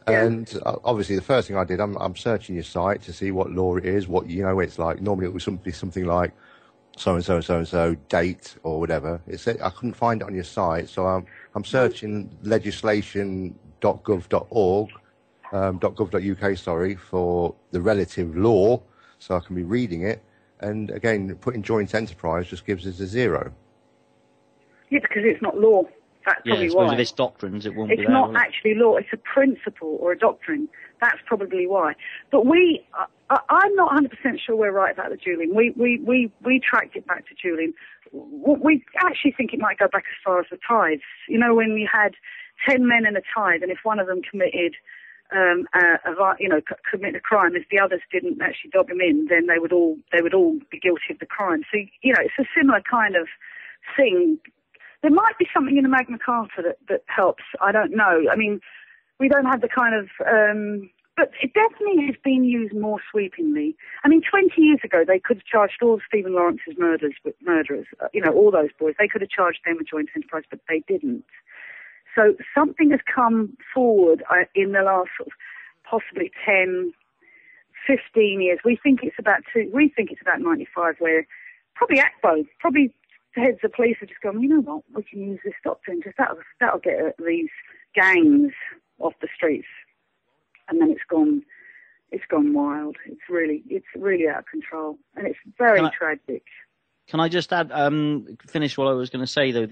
Yeah. And obviously, the first thing I did, I'm searching your site to see what law it is, what it's like. Normally, it would be something like so and so and so and so date or whatever. I couldn't find it on your site, so I'm searching legislation.gov.org. .gov.uk, for the relative law, so I can be reading it. And again, putting joint enterprise just gives us a 0. Yeah, because it's not law. That's probably why. If it's doctrines, it won't be there. It's not actually law. It's a principle or a doctrine. That's probably why. But I'm not 100% sure we're right about the dueling. We tracked it back to dueling. We actually think it might go back as far as the tithes. You know, when you had 10 men in a tithe, and if one of them committed commit a crime, if the others didn't actually dob him in, then they would all be guilty of the crime. So, it's a similar kind of thing. There might be something in the Magna Carta that helps. I don't know. We don't have the kind of, but it definitely has been used more sweepingly. 20 years ago, they could have charged all Stephen Lawrence's murderers, all those boys. They could have charged them with joint enterprise, but they didn't. So something has come forward in the last sort of possibly 10, 15 years. We think it's about 95, where probably ACBO, probably the heads of police have just gone, you know what, we can use this doctrine, just that'll get these gangs off the streets. And then it's gone wild. It's really out of control, and it's very tragic. Can I just add, finish what I was going to say though?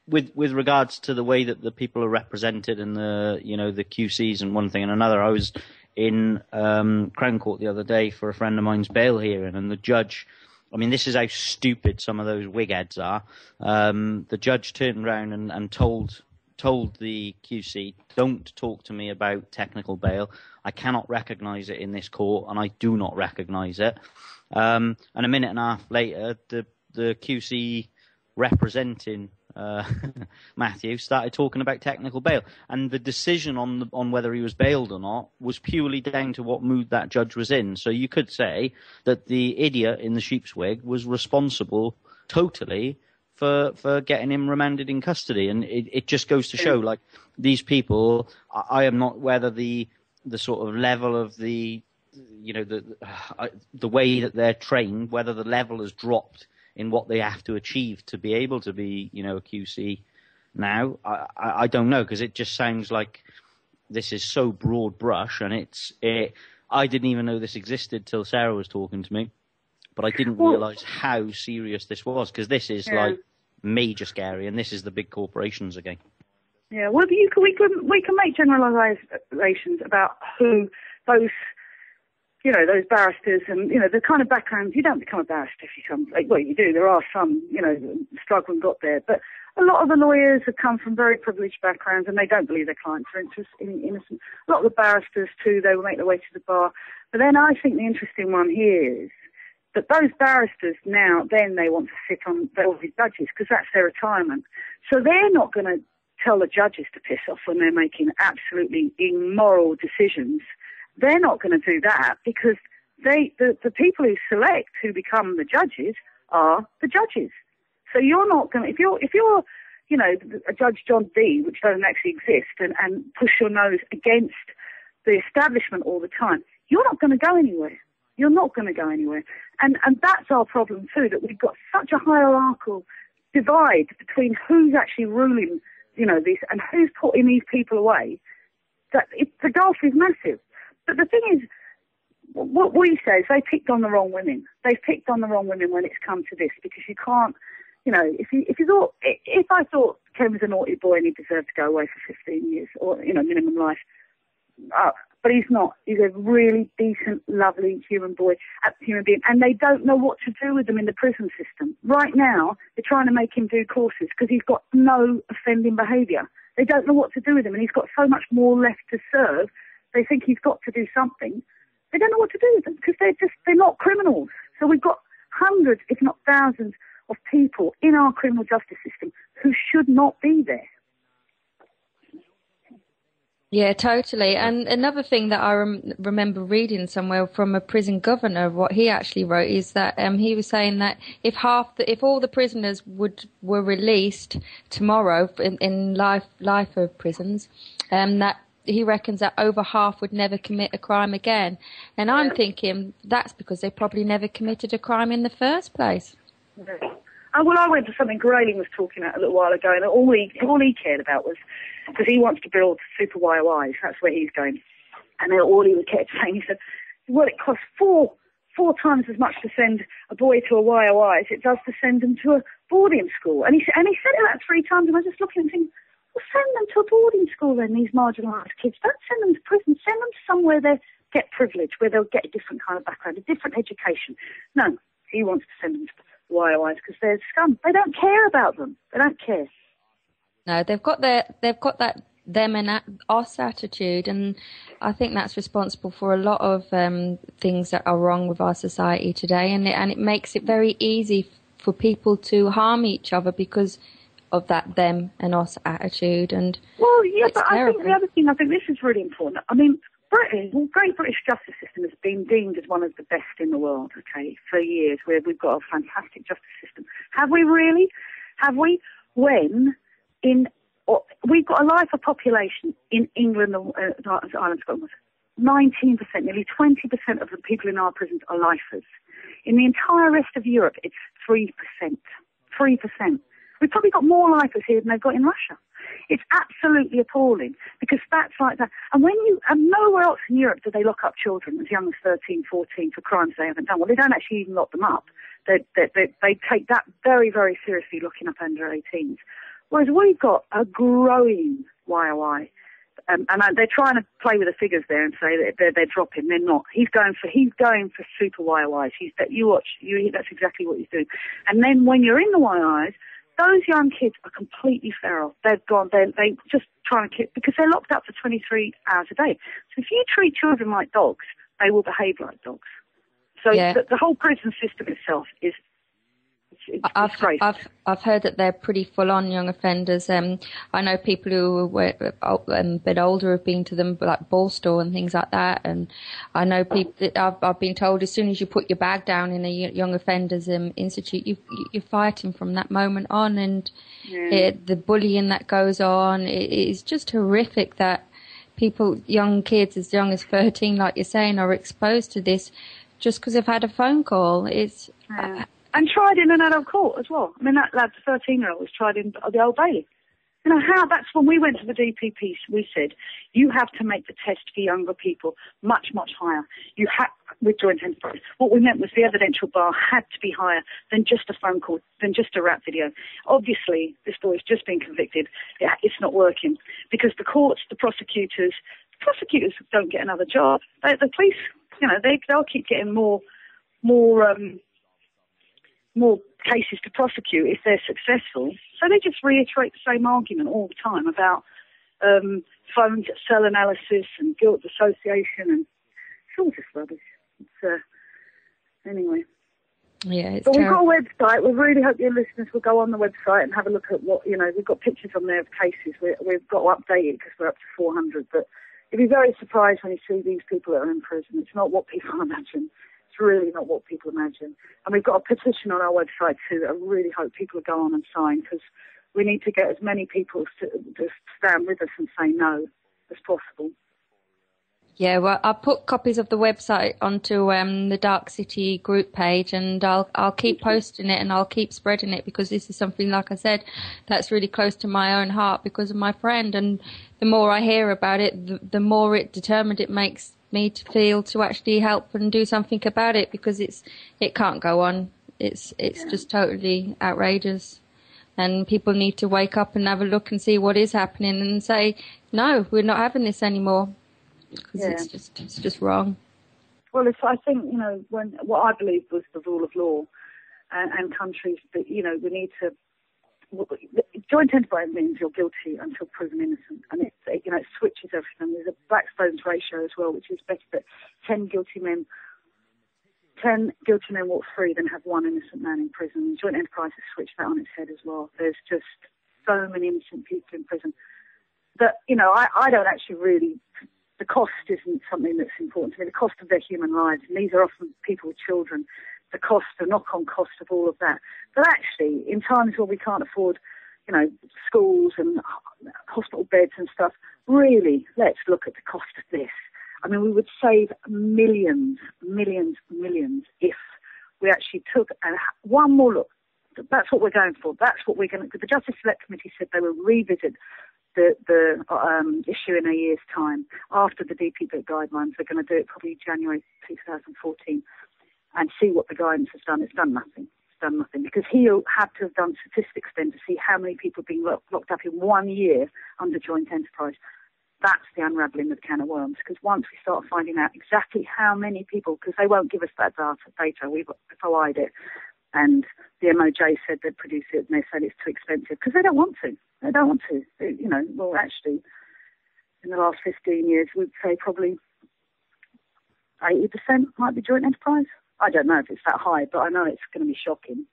With regards to the way that the people are represented and the QCs and one thing and another, I was in Crown Court the other day for a friend of mine's bail hearing, and the judge, I mean, this is how stupid some of those wigheads are. The judge turned around and told the QC, don't talk to me about technical bail. I cannot recognise it in this court, and I do not recognise it. And a minute and a half later, the QC representing Matthew started talking about technical bail, and the decision on whether he was bailed or not was purely down to what mood that judge was in. So you could say that the idiot in the sheep's wig was responsible totally for getting him remanded in custody, and it just goes to show, like, these people, I am not whether the sort of level of the way that they're trained, whether the level has dropped in what they have to achieve to be able to be, a QC now. I don't know, because it just sounds like this is so broad brush, and I didn't even know this existed till Sarah was talking to me, but I didn't realise how serious this was, because this is like major scary, and this is the big corporations again. Yeah, well, we can make generalisations about who those barristers and, the kind of backgrounds. You don't become a barrister if you come, well, you do. There are some, struggle and got there. But a lot of the lawyers have come from very privileged backgrounds, and they don't believe their clients are innocent. A lot of the barristers, too, they will make their way to the bar. But then I think the interesting one here is that those barristers now, then they want to sit on all these judges, because that's their retirement. So they're not going to tell the judges to piss off when they're making absolutely immoral decisions. They're not going to do that, because the people who select who become the judges are the judges. So you're not going to, if you're a Judge John D, which doesn't actually exist, and push your nose against the establishment all the time, you're not going to go anywhere. You're not going to go anywhere. And that's our problem too, that we've got such a hierarchical divide between who's actually ruling, this, and who's putting these people away, that the gulf is massive. But the thing is, what we say is they picked on the wrong women. They've picked on the wrong women when it's come to this, because you can't, if I thought Ken was a naughty boy and he deserved to go away for 15 years or, minimum life, but he's not. He's a really decent, lovely human being, and they don't know what to do with him in the prison system. Right now, they're trying to make him do courses because he's got no offending behaviour. They don't know what to do with him, and he's got so much more left to serve. They think he's got to do something. They don't know what to do with them because they're not criminals. So we've got hundreds, if not thousands, of people in our criminal justice system who should not be there. Yeah, totally. And another thing that I remember reading somewhere from a prison governor, what he actually wrote is that he was saying that if all the prisoners were released tomorrow in life of prisons, that he reckons that over half would never commit a crime again. And I'm thinking that's because they probably never committed a crime in the first place. Yeah. Well, I went to something Grayling was talking about a little while ago, and all he cared about was, because he wants to build super YOIs, that's where he's going. And all he kept saying, he said, well, it costs four times as much to send a boy to a YOI as it does to send them to a boarding school. And he said it about 3 times, and I just looked at him thinking, well, send them to a boarding school then, these marginalised kids. Don't send them to prison. Send them somewhere they get privilege, where they'll get a different kind of background, a different education. No, he wants to send them to YOIs because they're scum. They don't care about them. They don't care. No, they've got that them and us attitude, and I think that's responsible for a lot of things that are wrong with our society today, and it makes it very easy for people to harm each other because of that them and us attitude. And well, yeah, but terrible. I think the other thing, I think this is really important. I mean, the great British justice system has been deemed as one of the best in the world, okay, for years, where we've got a fantastic justice system. Have we really? Have we? When we've got a lifer population in England, Ireland, Scotland, 19%, nearly 20% of the people in our prisons are lifers. In the entire rest of Europe, it's 3%. 3%. We've probably got more lifers here than they've got in Russia. It's absolutely appalling because stats like that. And nowhere else in Europe do they lock up children as young as 13, 14 for crimes they haven't done. Well, they don't actually even lock them up. They take that very, very seriously, looking up under 18s. Whereas we've got a growing YOI. And they're trying to play with the figures there and say that they're dropping. They're not. He's going for super YOIs. That's exactly what he's doing. And then when you're in the YOIs, those young kids are completely feral. They've gone. They just trying to kick because they're locked up for 23 hours a day. So if you treat children like dogs, they will behave like dogs. So the whole prison system itself is. I've heard that they're pretty full on young offenders. I know people who were a bit older have been to them, like ball store and things like that. And I know people. I've been told as soon as you put your bag down in a young offenders institute, you're fighting from that moment on. And the bullying that goes on, it is just horrific that young kids as young as 13, like you're saying, are exposed to this just because they've had a phone call. And tried in an adult court as well. I mean, that lad, the 13-year-old, was tried in the Old Bailey. You know, that's when we went to the DPP, we said, you have to make the test for younger people much, much higher. With joint enterprise. What we meant was the evidential bar had to be higher than just a phone call, than just a rap video. Obviously, this boy's just been convicted. Yeah, it's not working. Because the courts, the prosecutors don't get another job. The police, they'll keep getting more cases to prosecute if they're successful. So they just reiterate the same argument all the time about phone cell analysis and guilt association, and it's all just rubbish. Anyway. Yeah, but we've got a website. We really hope your listeners will go on the website and have a look at what, we've got pictures on there of cases. We've got to update it because we're up to 400, but you'd be very surprised when you see these people that are in prison. It's not what people imagine. It's really not what people imagine. And we've got a petition on our website too. I really hope people will go on and sign because we need to get as many people to stand with us and say no as possible. Yeah, well, I'll put copies of the website onto the Dark City group page, and I'll keep posting it and I'll keep spreading it because this is something, like I said, that's really close to my own heart because of my friend. And the more I hear about it, the more determined it makes me to feel to actually help and do something about it because it can't go on. It's just totally outrageous. And people need to wake up and have a look and see what is happening and say, no, we're not having this anymore. Because it's just wrong. Well, I think, when what I believe was the rule of law and countries that, we need to, joint enterprise means you're guilty until proven innocent. And it switches everything. There's a Blackstone's ratio as well, which is better that 10 guilty men walk free than have one innocent man in prison. Joint enterprise has switched that on its head as well. There's just so many innocent people in prison that, I don't actually really. The cost isn't something that's important to me. The cost of their human lives, and these are often people with children, the knock-on cost of all of that. But actually, in times where we can't afford, schools and hospital beds and stuff, really, let's look at the cost of this. I mean, we would save millions if we actually took one more look. That's what we're going for. That's what we're going to do. The Justice Select Committee said they will revisit the issue in a year's time after the DPP guidelines. They're going to do it probably January 2014 and see what the guidance has done. It's done nothing. Because he'll have to have done statistics then to see how many people have been locked up in 1 year under joint enterprise. That's the unravelling of the can of worms. Because once we start finding out exactly how many people, because they won't give us that data, we've provided it. And the MOJ said they'd produce it, and they said it's too expensive because they don't want to. Well, actually, in the last 15 years, we'd say probably 80% might be joint enterprise. I don't know if it's that high, but I know it's going to be shocking.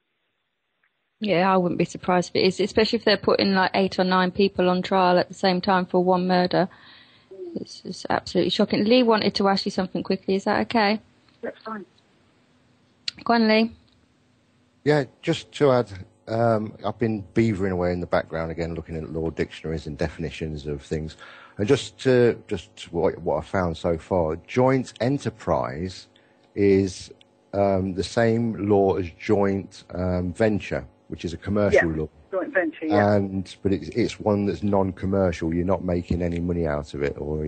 Yeah, I wouldn't be surprised if it is, especially if they're putting like 8 or 9 people on trial at the same time for one murder. It's absolutely shocking. Lee wanted to ask you something quickly. Is that okay? That's fine. Go on, Lee. Yeah, just to add I've been beavering away in the background again, looking at law dictionaries and definitions of things. And just what I found so far, joint enterprise is the same law as joint venture, which is a commercial law. Joint venture, yeah. But it's one that's non-commercial. You're not making any money out of it, or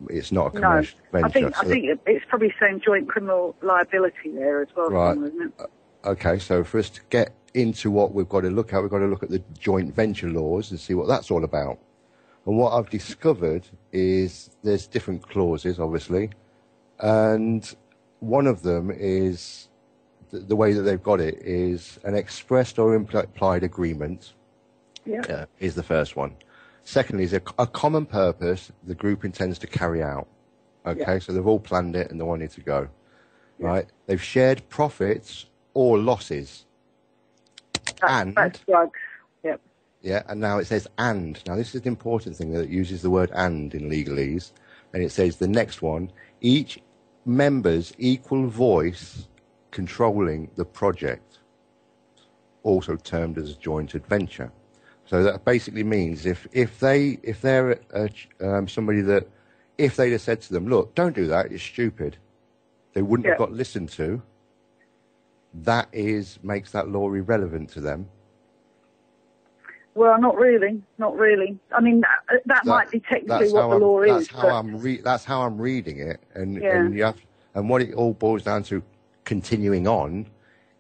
it's not a commercial venture. I think it's probably saying joint criminal liability there as well, right? Isn't it? Okay, so for us to get into what we've got to look at the joint venture laws and see what that's all about. And what I've discovered is there's different clauses, obviously, and one of them is the way that they've got it is an expressed or implied agreement. Yeah. Is the first one. Secondly, is a common purpose the group intends to carry out. Okay, Yeah. so they've all planned it and they wanted to go. Yeah. Right? They've shared profits or losses. That's drugs. Yep. Yeah, and now it says and. Now this is an important thing that it uses the word and in legalese. And it says the next one, each member's equal voice controlling the project, also termed as a joint adventure. So that basically means if they're somebody that, if they'd have said to them, look, don't do that, it's stupid, they wouldn't have got listened to. That makes that law irrelevant to them. Well, not really. I mean, that might be technically what the law is. That's how I'm reading it, and what it all boils down to, continuing on,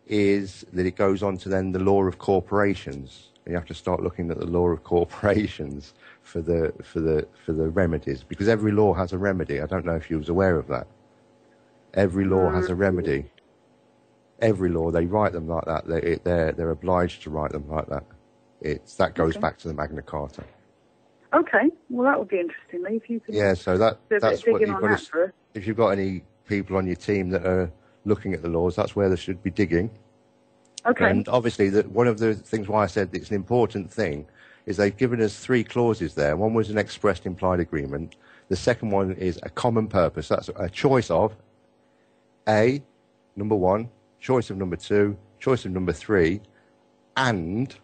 is that it goes on to then the law of corporations. And you have to start looking at the law of corporations for the remedies, because every law has a remedy. I don't know if you was aware of that. Every law has a remedy. Every law, they write them like that. They're obliged to write them like that. That goes back to the Magna Carta. Okay, well that would be interesting. If you could. Yeah, so that's what you've got to. If you've got any people on your team that are looking at the laws, that's where they should be digging. Okay. And obviously, one of the things why I said it's an important thing is they've given us 3 clauses there. One was an expressed implied agreement. The second one is a common purpose. That's a choice of A, number 1, choice of number 2, choice of number 3, and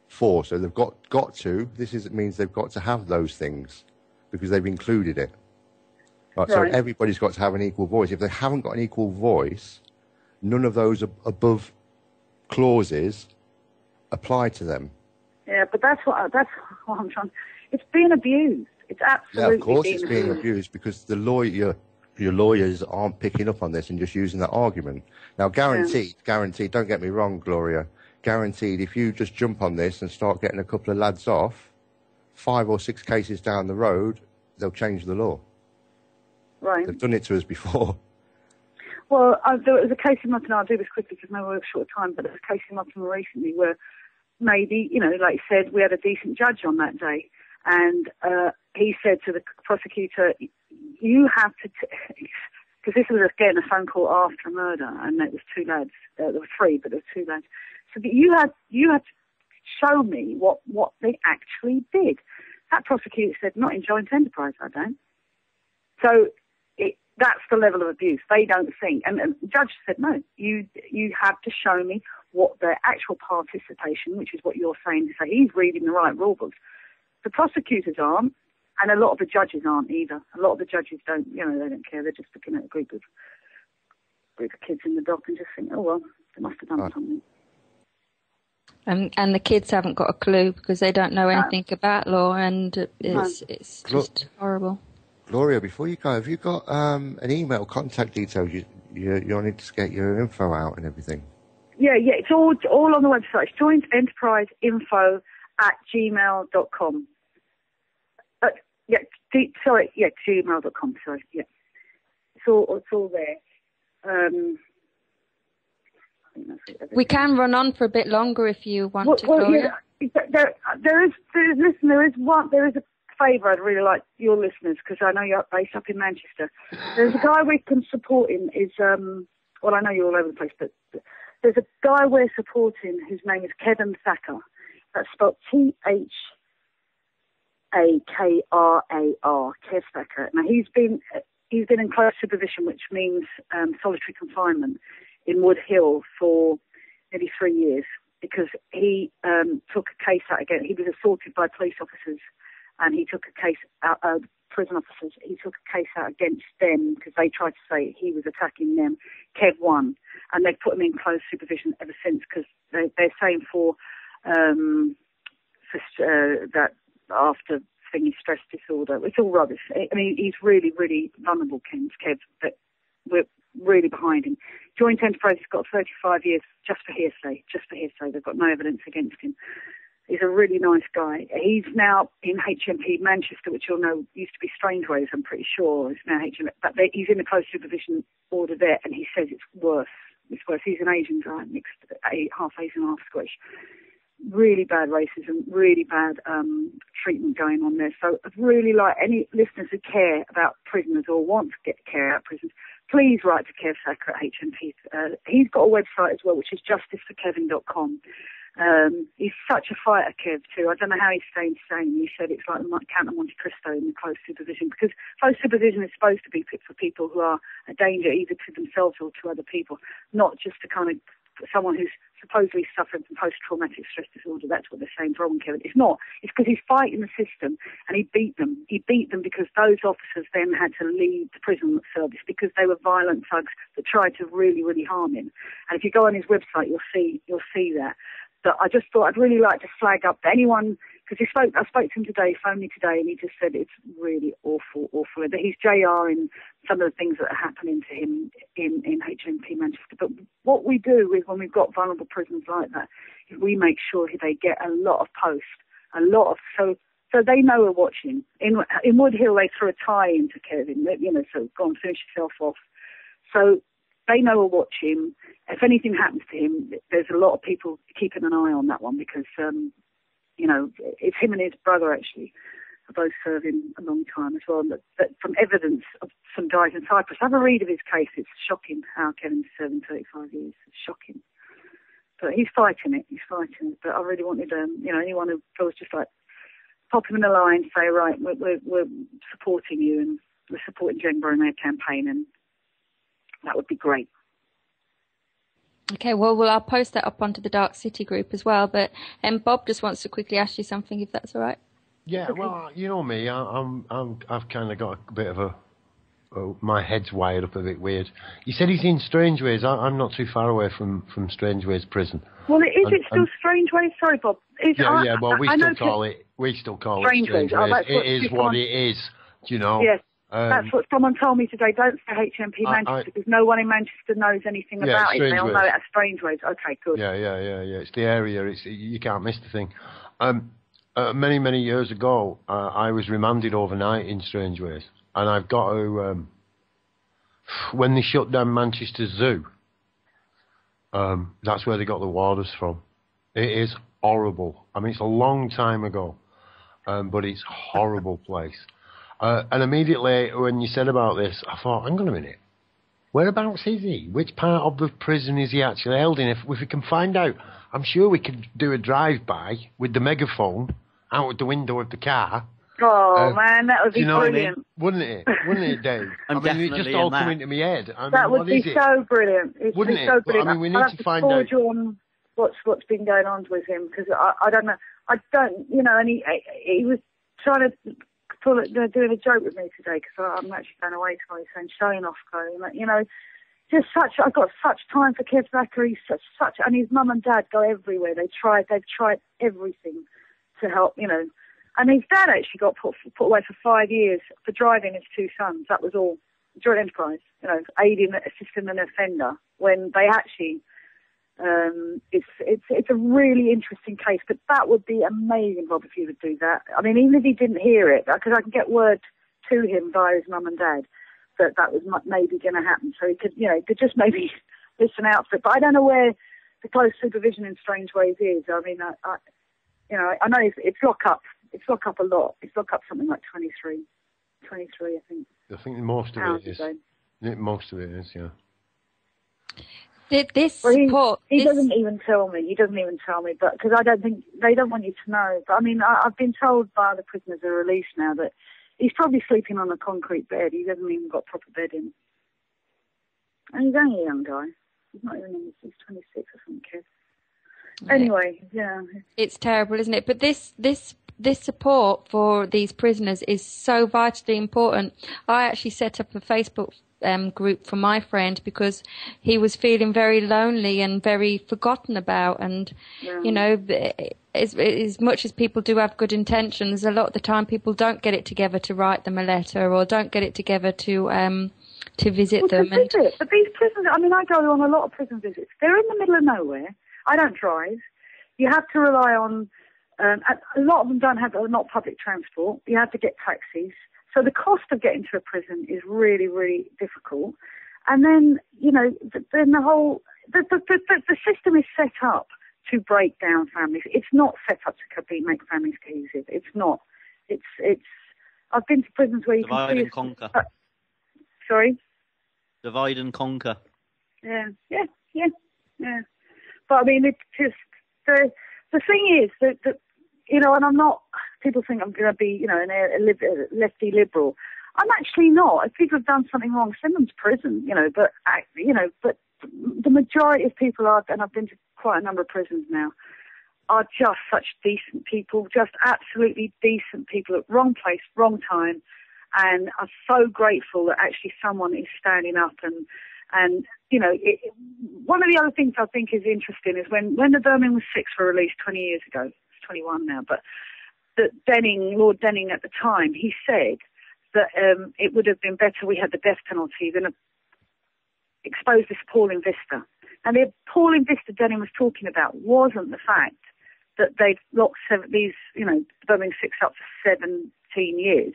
4. So they've got to. It means they've got to have those things because they've included it. Right. So everybody's got to have an equal voice. If they haven't got an equal voice, none of those above clauses apply to them. Yeah, but that's what I'm trying. It's being abused. It's absolutely. Yeah, of course it's being abused because the your lawyers aren't picking up on this and just using that argument. Now, guaranteed. Don't get me wrong, Gloria. Guaranteed. If you just jump on this and start getting a couple of lads off, 5 or 6 cases down the road, they'll change the law. Right. They've done it to us before. Well, there was a case in Nottingham, I'll do this quickly because we're short of time, but there was a case in Nottingham recently where maybe, like you said, we had a decent judge on that day, and he said to the prosecutor, you have to, because this was again a phone call after a murder, and it was 2 lads, there were 3, but there were 2 lads, so that you had to show me what they actually did. That prosecutor said, not in joint enterprise, I don't. So that's the level of abuse. They don't think. And the judge said, no, you have to show me what their actual participation, which is what you're saying, to say he's reading the right rule books. The prosecutors aren't, and a lot of the judges aren't either. A lot of the judges don't, they don't care. They're just looking at a group of kids in the dock and just think, oh, well, they must have done something. And the kids haven't got a clue because they don't know anything about law, and it's just horrible. Gloria, before you go, have you got an email contact details? You'll need to get your info out and everything. Yeah, it's all on the website. It's jointenterpriseinfo@gmail.com. Gmail.com. Sorry, yeah. It's all there. We can run on for a bit longer if you want to, Gloria. Yeah, there is a favour I'd really like your listeners, because I know you're based up in Manchester. There's a guy we're supporting I know you're all over the place, but there's a guy we're supporting whose name is Kevin Thacker. That's spelled Thakarrar, Kev Thacker. Now he's been in close supervision, which means solitary confinement in Wood Hill for nearly 3 years because he took a case out again. He was assaulted by police officers, and he took a case out, prison officers. He took a case out against them because they tried to say he was attacking them. Kev won, and they've put him in close supervision ever since because they're saying for that after thingy stress disorder. It's all rubbish. I mean, he's really, really vulnerable, Kev, but we're really behind him. Joint Enterprise has got 35 years just for hearsay. They've got no evidence against him. He's a really nice guy. He's now in HMP Manchester, which you'll know used to be Strangeways, I'm pretty sure. It's now HMP, but he's in a close supervision order there, and he says it's worse. It's worse. He's an Asian guy, mixed, half Asian, half Scottish. Really bad racism, really bad treatment going on there. So I'd really like any listeners who care about prisoners or want to get care out of prisons, please write to Kev Sacker at HMP. He's got a website as well, which is justiceforkevin.com. He's such a fighter, Kev, too. I don't know how he's staying sane. He said it's like the Count of Monte Cristo in the close supervision, because close supervision is supposed to be for people who are a danger either to themselves or to other people, not just to kind of someone who's supposedly suffering from post-traumatic stress disorder. That's what they're saying wrong, Kevin. It's not. It's because he's fighting the system, and he beat them. He beat them because those officers then had to leave the prison service because they were violent thugs that tried to really, really harm him. And if you go on his website, you'll see that. But I just thought I'd really like to flag up anyone, because I spoke to him today, phoned me today, and he just said it's really awful. That he's JR in some of the things that are happening to him in HMP Manchester. But what we do is when we've got vulnerable prisons like that, is we make sure they get a lot of posts, so they know we're watching. In Wood Hill, they threw a tie into Kevin, so go and finish yourself off. So they know we're watching. If anything happens to him, there's a lot of people keeping an eye on that one because, it's him and his brother actually are both serving a long time as well. But from evidence of some guys in Cyprus, have a read of his case. It's shocking how Kevin's serving 35 years. It's shocking. But he's fighting it. But I really wanted, anyone who feels just like pop him in the line, say, right, we're supporting you and we're supporting JENGbA in their campaign, and that would be great. Okay, well, I'll post that up onto the Dark City group as well. But Bob just wants to quickly ask you something, if that's all right. Yeah, well, you know me, I've kind of got a bit of my head's wired up a bit weird. You said he's in Strangeways. I'm not too far away from Strangeways prison. Well, is it still Strangeways? Sorry, Bob. Well, we still call it Strangeways. It is what it is, Yes. That's what someone told me today. Don't say HMP Manchester because no one in Manchester knows anything about it. They all know it as Strangeways. Okay, good. Yeah. It's the area. You can't miss the thing. Many, many years ago, I was remanded overnight in Strangeways, and I've got to. When they shut down Manchester Zoo, that's where they got the warders from. It is horrible. I mean, it's a long time ago, but it's a horrible place. And immediately when you said about this, I thought, hang on a minute. Whereabouts is he? Which part of the prison is he actually held in? If we can find out, I'm sure we could do a drive-by with the megaphone out of the window of the car. Oh, man, that would be brilliant. Wouldn't it? Wouldn't it, Dave? It just all come into my head. That would be so brilliant. It would be so brilliant. I mean, we need to find out. On what's been going on with him, because I don't know. And he was trying to doing a joke with me today because I'm actually going away tomorrow, saying showing off going, I've got such time for Kev Sacker. He's such, and his mum and dad go everywhere. They've tried everything to help, and his dad actually got put away for 5 years for driving his two sons. That was all Joint Enterprise, assisting an offender when they actually. It's a really interesting case, but that would be amazing, Bob, if you would do that. I mean, even if he didn't hear it, because I can get word to him via his mum and dad that was maybe going to happen, so he could just maybe listen out for it. But I don't know where the close supervision in Strangeways is. I mean, I know it's lock up. It's lock up a lot. It's lock up something like 23, I think. I think most of it is. Most of it is, yeah. He doesn't even tell me. But because I don't think they don't want you to know. But I mean, I've been told by the prisoners who are released now that he's probably sleeping on a concrete bed. He hasn't even got proper bedding. And he's only a young guy. He's not even in his 26 or something, kid. Anyway, yeah. It's terrible, isn't it? But this support for these prisoners is so vitally important. I actually set up a Facebook group for my friend because he was feeling very lonely and very forgotten about. And, you know, as much as people do have good intentions, a lot of the time people don't get it together to write them a letter or don't get it together to visit them. But these prisons, I mean, I go on a lot of prison visits. They're in the middle of nowhere. I don't drive. You have to rely on, a lot of them not public transport. You have to get taxis. So the cost of getting to a prison is really, really difficult. And then, you know, then the system is set up to break down families. It's not set up to make families cohesive. It's not. I've been to prisons where you divide can see... and conquer. Sorry? Divide and conquer. Yeah. But I mean, it's just the thing is that you know, and I'm not. People think I'm going to be, you know, a lefty liberal. I'm actually not. If people have done something wrong, send them to prison. You know, but the majority of people are, and I've been to quite a number of prisons now, are just such decent people, just absolutely decent people at wrong place, wrong time, and are so grateful that actually someone is standing up and you know, one of the other things I think is interesting is when the Birmingham 6 were released 20 years ago, it's 21 now, but that Lord Denning at the time, he said that it would have been better we had the death penalty than expose this appalling vista. And the appalling vista Denning was talking about wasn't the fact that they'd locked the Birmingham 6 up for 17 years,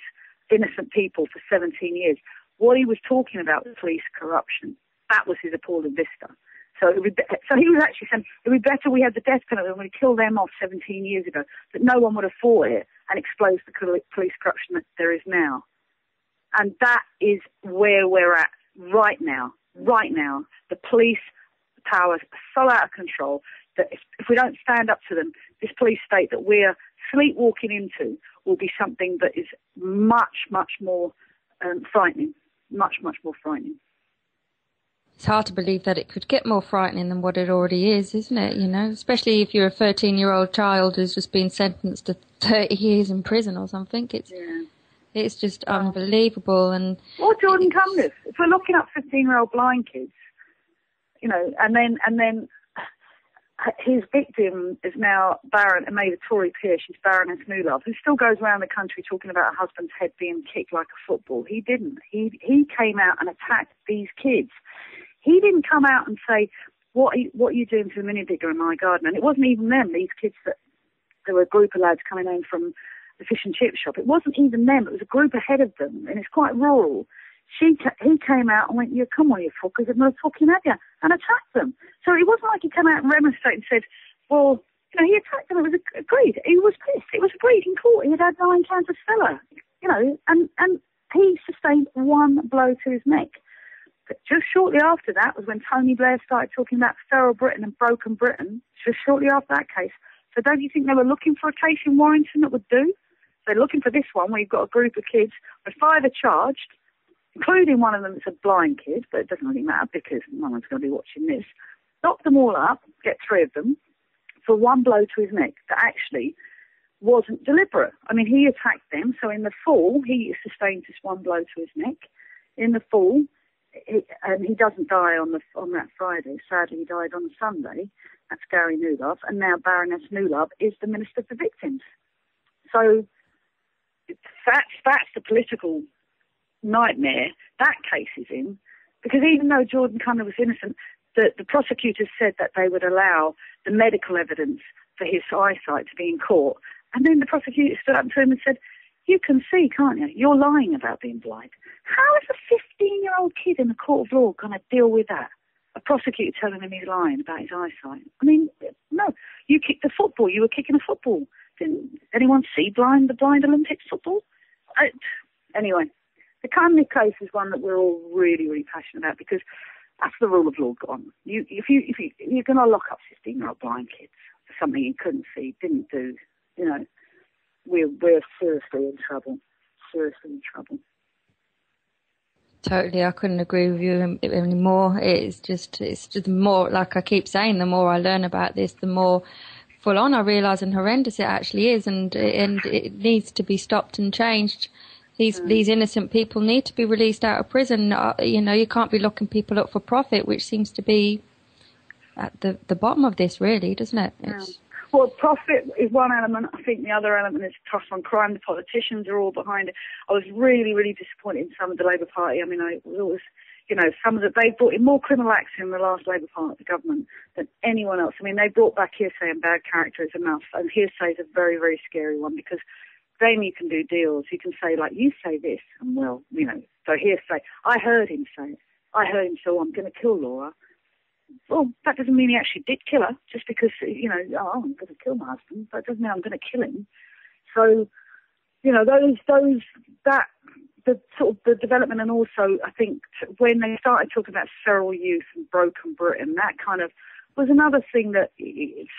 innocent people for 17 years. What he was talking about was police corruption. That was his appalling vista. So he was actually saying it would be better we had the death penalty than we killed them off 17 years ago, that no one would have fought it and exposed the police corruption that there is now. And that is where we're at right now. Right now, the police powers are so out of control that if we don't stand up to them, this police state that we're sleepwalking into will be something that is much, much more frightening. Much, much more frightening. It's hard to believe that it could get more frightening than what it already is, isn't it? You know, especially if you're a 13-year-old child who's just been sentenced to 30 years in prison or something. It's just unbelievable. And or Jordan Cunliffe. If we're looking up 15-year-old blind kids, you know, and then his victim is now Maida Tory Pierce. She's Baroness Newlove, who still goes around the country talking about her husband's head being kicked like a football. He didn't. He came out and attacked these kids. He didn't come out and say, what are you doing to the mini digger in my garden? And it wasn't even them, these kids there were a group of lads coming home from the fish and chip shop. It wasn't even them, it was a group ahead of them, and it's quite rural. He came out and went, yeah, come on, you fuckers, I'm going to fucking have you, and attacked them. So it wasn't like he came out and remonstrated and said, well, you know, he attacked them, it was agreed. He was pissed, it was agreed in court. He had 9 cans of Stella, you know, and he sustained one blow to his neck. But just shortly after that was when Tony Blair started talking about feral Britain and broken Britain, just shortly after that case. So don't you think they were looking for a case in Warrington that would do? They're looking for this one where you've got a group of kids where 5 are charged, including one of them that's a blind kid, but it doesn't really matter because no one's going to be watching this. Lock them all up, get 3 of them, for one blow to his neck that actually wasn't deliberate. I mean, he attacked them, so in the fall, he sustained this one blow to his neck. In the fall, and he doesn't die on that Friday. Sadly, he died on a Sunday. That's Gary Newlove, and now Baroness Newlove is the Minister for Victims. So that's the political nightmare that case is in, because even though Jordan Cunliffe was innocent, the prosecutors said that they would allow the medical evidence for his eyesight to be in court, and then the prosecutor stood up to him and said, you can see, can't you? You're lying about being blind. How is a 15-year-old kid in the court of law going to deal with that? A prosecutor telling him he's lying about his eyesight. I mean, no. You kicked the football. You were kicking a football. Didn't anyone see the blind Olympics football? Anyway, the Cunliffe case is one that we're all really, really passionate about because that's the rule of law gone. If you're going to lock up 15-year-old blind kids for something you couldn't see, didn't do, you know, we're seriously in trouble. Seriously in trouble. Totally, I couldn't agree with you any more. It's just more, like I keep saying, the more I learn about this, the more full on I realise and horrendous it actually is, and it needs to be stopped and changed. These innocent people need to be released out of prison. You can't be locking people up for profit, which seems to be at the bottom of this, really, doesn't it? Well, profit is one element. I think the other element is tough on crime. The politicians are all behind it. I was really, really disappointed in some of the Labour Party. I mean, it was always, they brought in more criminal acts in the last Labour Party government than anyone else. I mean, they brought back hearsay and bad character is enough. And hearsay is a very, very scary one because then you can do deals. You can say, like, you say this. And well, so hearsay. I heard him say it. I heard him say, I'm going to kill Laura. Well, that doesn't mean he actually did kill her, just because, I'm going to kill my husband. That doesn't mean I'm going to kill him. So, the development, and also, I think, when they started talking about feral youth and broken Britain, that kind of was another thing that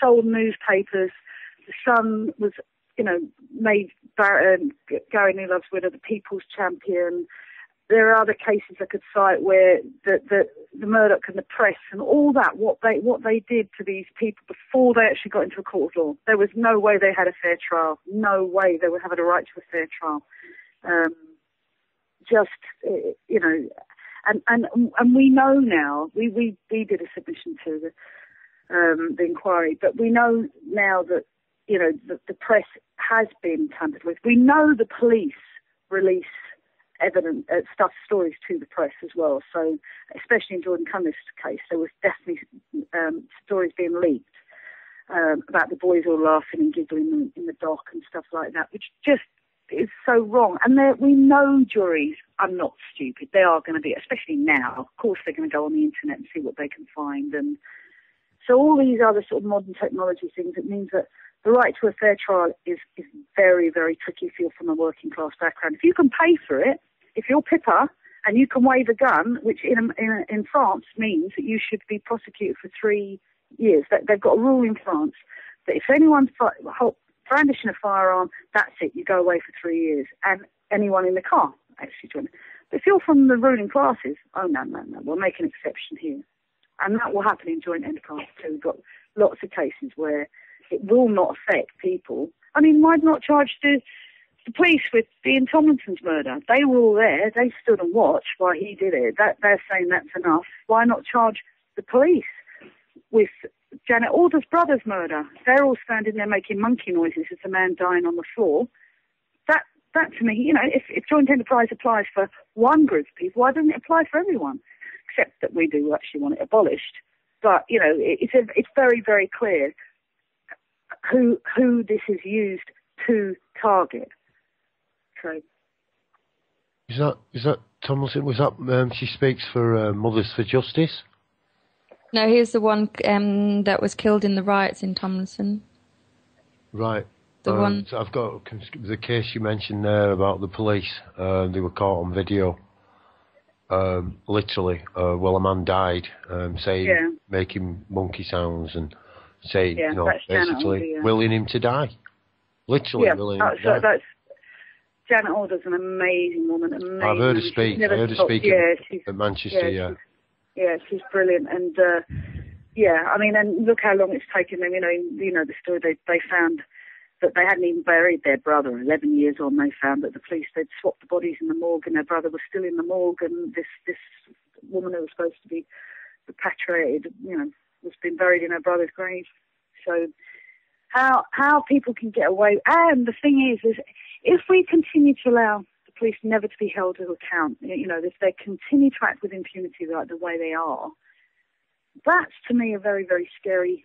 sold newspapers. The Sun was, made Gary Newlove's widow the people's champion. There are other cases I could cite where the Murdoch and the press and all that, what they did to these people before they actually got into a court of law. There was no way they had a fair trial. No way they would have a right to a fair trial. And we know now, we did a submission to the inquiry, but we know now that, the press has been tampered with. We know the police release evidence, stories to the press as well. So, especially in Jordan Cunliffe's case, there was definitely stories being leaked about the boys all laughing and giggling in the dock and stuff like that, which just is so wrong. And we know juries are not stupid. They are going to be, especially now. Of course, they're going to go on the internet and see what they can find. And so, all these other sort of modern technology things. It means that the right to a fair trial is very, very tricky if you're from a working class background. If you can pay for it, if you're Pippa and you can wave a gun, which in France means that you should be prosecuted for 3 years. They've got a rule in France that if anyone's brandishing a firearm, that's it. You go away for 3 years. And anyone in the car, actually, join. But if you're from the ruling classes, no, we'll make an exception here. And that will happen in joint enterprise too. We've got lots of cases where it will not affect people. I mean, why not charge the police with Ian Tomlinson's murder? They were all there. They stood and watched while he did it. They're saying that's enough. Why not charge the police with Janet Alder's brother's murder? They're all standing there making monkey noises as the man dying on the floor. That to me, if joint enterprise applies for one group of people, why doesn't it apply for everyone? Except that we do actually want it abolished. But, it's very, very clear who this is used to target. So. Is that Tomlinson? Was that she speaks for Mothers for Justice? No, he's the one that was killed in the riots in Tomlinson. Right. The one. So I've got the case you mentioned there about the police. They were caught on video. Literally, a man died, making monkey sounds and saying, basically willing him to die. Literally willing him to die. Janet Alder's an amazing woman. Amazing. I've heard her speak. At Manchester. She's brilliant. And and look how long it's taken them. The story they found that they hadn't even buried their brother. 11 years on, they found that the police, they'd swapped the bodies in the morgue, and their brother was still in the morgue, and this woman who was supposed to be repatriated, was being buried in her brother's grave. So how people can get away, and the thing is if we continue to allow the police never to be held to account, if they continue to act with impunity like the way they are, that's to me a very, very scary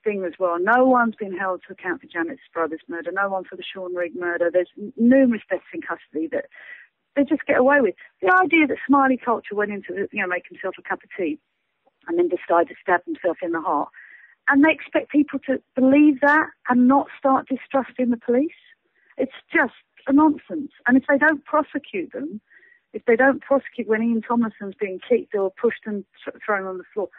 thing as well. No one's been held to account for Janet's brother's murder, no one for the Sean Rigg murder. There's numerous deaths in custody that they just get away with. The idea that Smiley Culture went into make himself a cup of tea and then decided to stab himself in the heart, and they expect people to believe that and not start distrusting the police, it's just a nonsense. And if they don't prosecute them, if they don't prosecute when Ian Tomlinson's being kicked or pushed and thrown on the floor,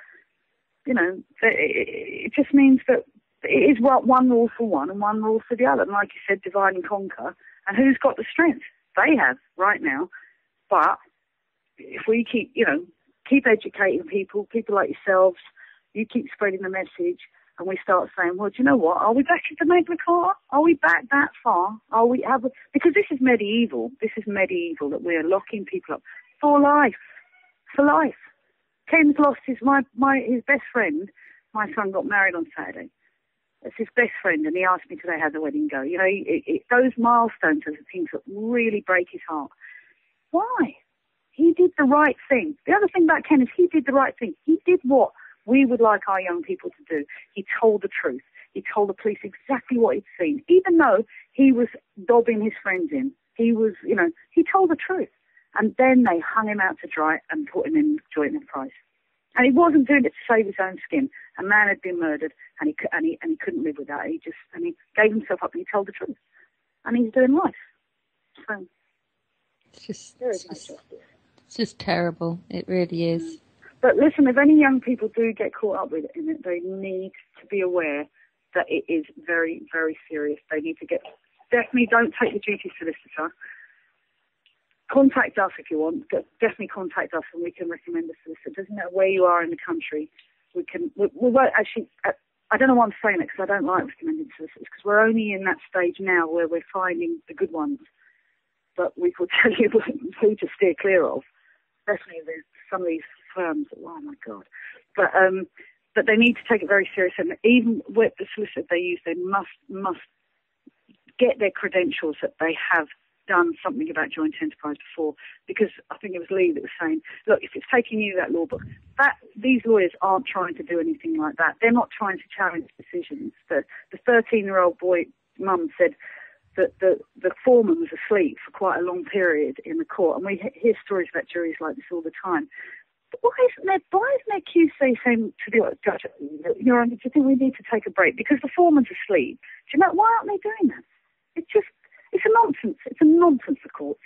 it just means that it is one rule for one and one rule for the other. And like you said, divide and conquer. And who's got the strength? They have right now. But if we keep educating people like yourselves, you keep spreading the message, and we start saying, well, do you know what? Are we back into Magna Carta? Are we back that far? Because this is medieval. This is medieval that we're locking people up for life. For life. Ken's lost his best friend. My son got married on Saturday. It's his best friend, and he asked me today how the wedding go. You know, those milestones are the things that really break his heart. Why? He did the right thing. The other thing about Ken is he did the right thing. He did what we would like our young people to do. He told the truth. He told the police exactly what he'd seen, even though he was dobbing his friends in. He told the truth. And then they hung him out to dry and put him in joint enterprise. And he wasn't doing it to save his own skin. A man had been murdered, and he couldn't live with that. He gave himself up, and he told the truth. And he's doing life. So it's just terrible. It really is. But listen, if any young people do get caught up with it, in it, they need to be aware that it is very, very serious. They need to definitely don't take the duty solicitor. Contact us if you want. Definitely contact us, and we can recommend a solicitor. Doesn't matter where you are in the country. We won't actually. I don't know why I'm saying it, because I don't like recommending solicitors, because we're only in that stage now where we're finding the good ones. But we could tell you who to steer clear of. Definitely, there's some of these firms. Oh my God! But they need to take it very seriously. And even with the solicitor they use, they must get their credentials that they have done something about joint enterprise before, because I think it was Lee that was saying, look, if it's taking you that law book, these lawyers aren't trying to do anything like that. They're not trying to challenge decisions. The 13-year-old boy mum said that the foreman was asleep for quite a long period in the court, and we hear stories about juries like this all the time. But why isn't there QC saying to the judge, Your Honour, do you think we need to take a break because the foreman's asleep? Do you know, why aren't they doing that? It's a nonsense. It's a nonsense, the courts.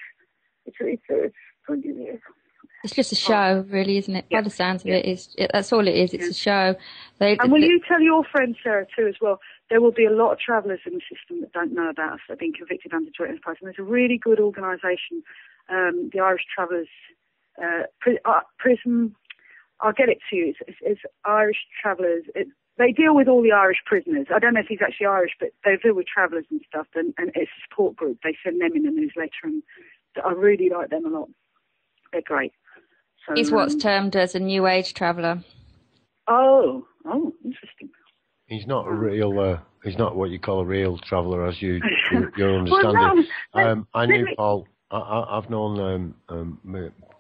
It's just a show, really, isn't it? By the sounds of it, that's all it is. It's a show. And will you tell your friend Sarah too, as well? There will be a lot of travellers in the system that don't know about us, that have been convicted under joint enterprise. And there's a really good organisation, the Irish Travellers Prison. I'll get it to you. It's Irish Travellers. They deal with all the Irish prisoners. I don't know if he's actually Irish, but they deal with travellers and stuff, and it's a support group. They send them in a newsletter, and I really like them a lot. They're great. So, he's what's termed as a New Age traveller. Oh, interesting. He's not a real. He's not what you call a real traveller, as you're understanding. Well, no, I knew Paul. I've known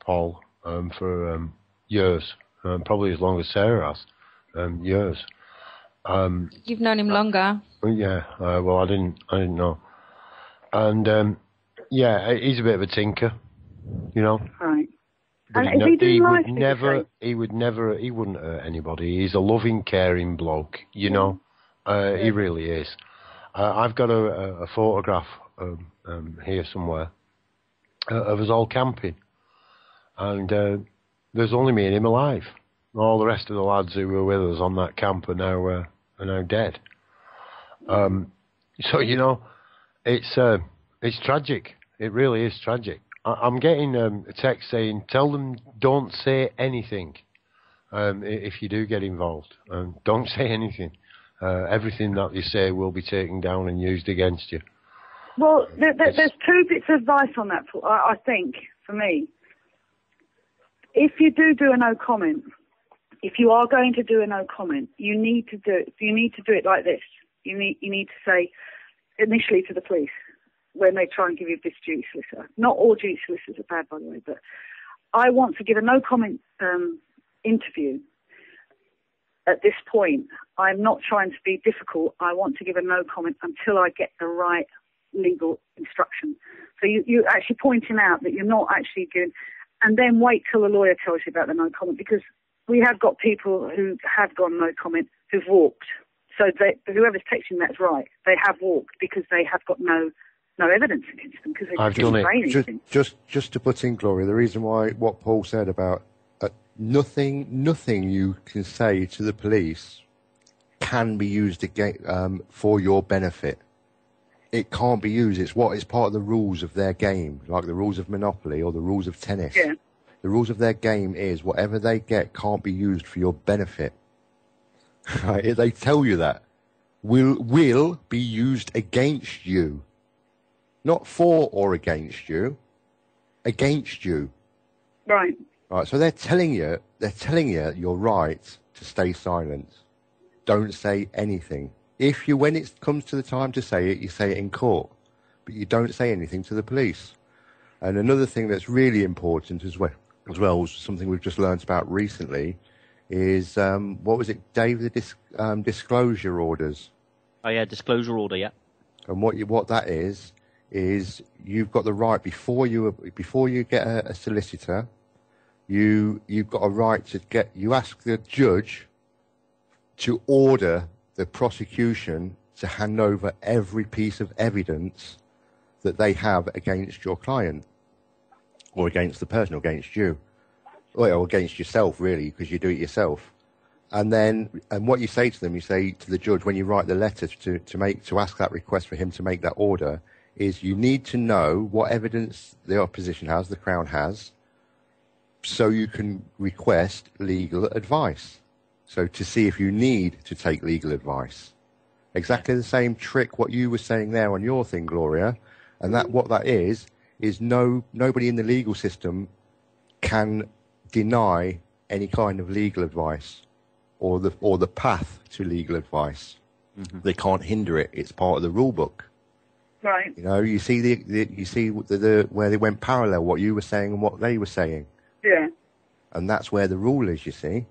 Paul for years, probably as long as Sarah has. Years. You've known him longer. Yeah. Well, I didn't know. And he's a bit of a tinker, you know. Right. But And he wouldn't hurt anybody. He's a loving, caring bloke, you know. He really is. I've got a photograph here somewhere of us all camping, and there's only me and him alive. All the rest of the lads who were with us on that camp are now dead. So you know, it's tragic. It really is tragic. I'm getting a text saying, tell them don't say anything if you do get involved. Don't say anything. Everything that you say will be taken down and used against you. Well, there's two bits of advice on that, I think, for me. If you do a no comment, if you are going to do a no comment, you need to do it like this. You need to say initially to the police, when they try and give you this duty solicitor. Not all duty solicitors are bad, by the way, but I want to give a no-comment interview at this point. I'm not trying to be difficult. I want to give a no-comment until I get the right legal instruction. So you're actually pointing out that you're not actually doing, and then wait till the lawyer tells you about the no-comment, because we have got people who have gone no-comment who've walked. So whoever's texting that's right. They have walked because they have got no evidence against them, because I've done it. Just to put in, Gloria, the reason why what Paul said about nothing you can say to the police can be used again for your benefit. It can't be used. It's part of the rules of their game, like the rules of Monopoly or the rules of tennis. Yeah. The rules of their game is whatever they get can't be used for your benefit. Right? They tell you that. Will be used against you. Not for or against you. Against you. Right. Right, so they're telling you you're right to stay silent. Don't say anything. When it comes to the time to say it, you say it in court. But you don't say anything to the police. And another thing that's really important as well, something we've just learned about recently, is, what was it, Dave, the disclosure orders? Oh yeah, disclosure order, yeah. And what that is you've got the right, before you get a solicitor, you've got a right to you ask the judge to order the prosecution to hand over every piece of evidence that they have against your client, or against the person, or against you, or against yourself, really, because you do it yourself. And what you say to them, you say to the judge when you write the letter to ask that request for him to make that order, is you need to know what evidence the opposition has, the Crown has, so you can request legal advice. So to see if you need to take legal advice. Exactly the same trick what you were saying there on your thing, Gloria. And what that is nobody in the legal system can deny any kind of legal advice or the path to legal advice. Mm-hmm. They can't hinder it. It's part of the rule book. Right. You know, you see where they went parallel, what you were saying and what they were saying. Yeah. And that's where the rule is, you see.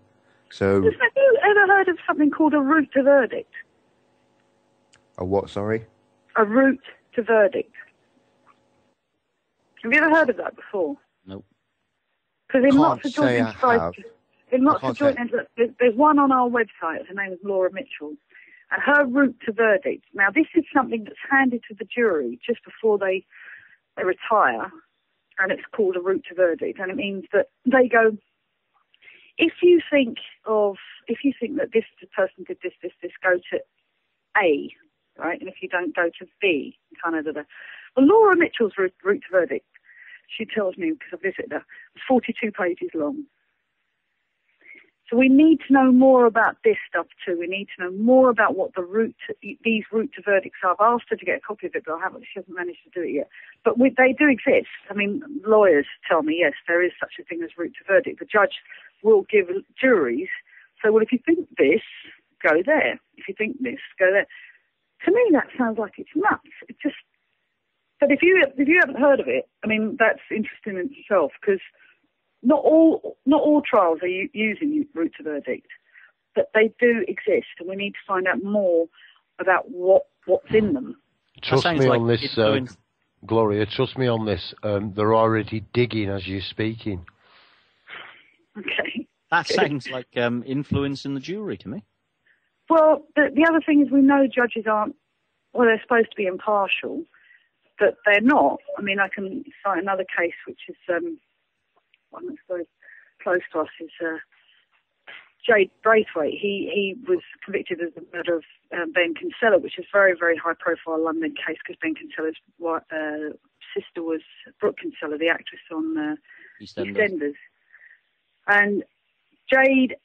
So. Have you ever heard of something called a route to verdict? A what, sorry? A route to verdict. Have you ever heard of that before? Nope. Because in lots of joint enterprises, there's one on our website. Her name is Laura Mitchell, and her route to verdict. Now, this is something that's handed to the jury just before they retire, and it's called a route to verdict, and it means that they go, if you think that this person did this, go to A, right, and if you don't, go to B, kind of. Well, Laura Mitchell's route to verdict, she tells me, because I visited her, 42 pages long. So we need to know more about this stuff too. We need to know more about what these route to verdicts are. I've asked her to get a copy of it, but she hasn't managed to do it yet. But they do exist. I mean, lawyers tell me, yes, there is such a thing as route to verdict. The judge will give juries, so, well, if you think this, go there. If you think this, go there. To me, that sounds like it's nuts. But if you haven't heard of it, I mean, that's interesting in itself, because not all trials are using route to verdict, but they do exist, and we need to find out more about what's in them. Trust me on this, Gloria. Trust me on this. They're already digging as you're speaking. Okay. That sounds like influencing the jury to me. Well, the other thing is we know judges aren't. Well, they're supposed to be impartial, but they're not. I mean, I can cite another case which is one that's very close to us, is Jade Braithwaite. He was convicted of the murder of Ben Kinsella, which is a very, very high-profile London case, because Ben Kinsella's sister was Brooke Kinsella, the actress on EastEnders. And Jade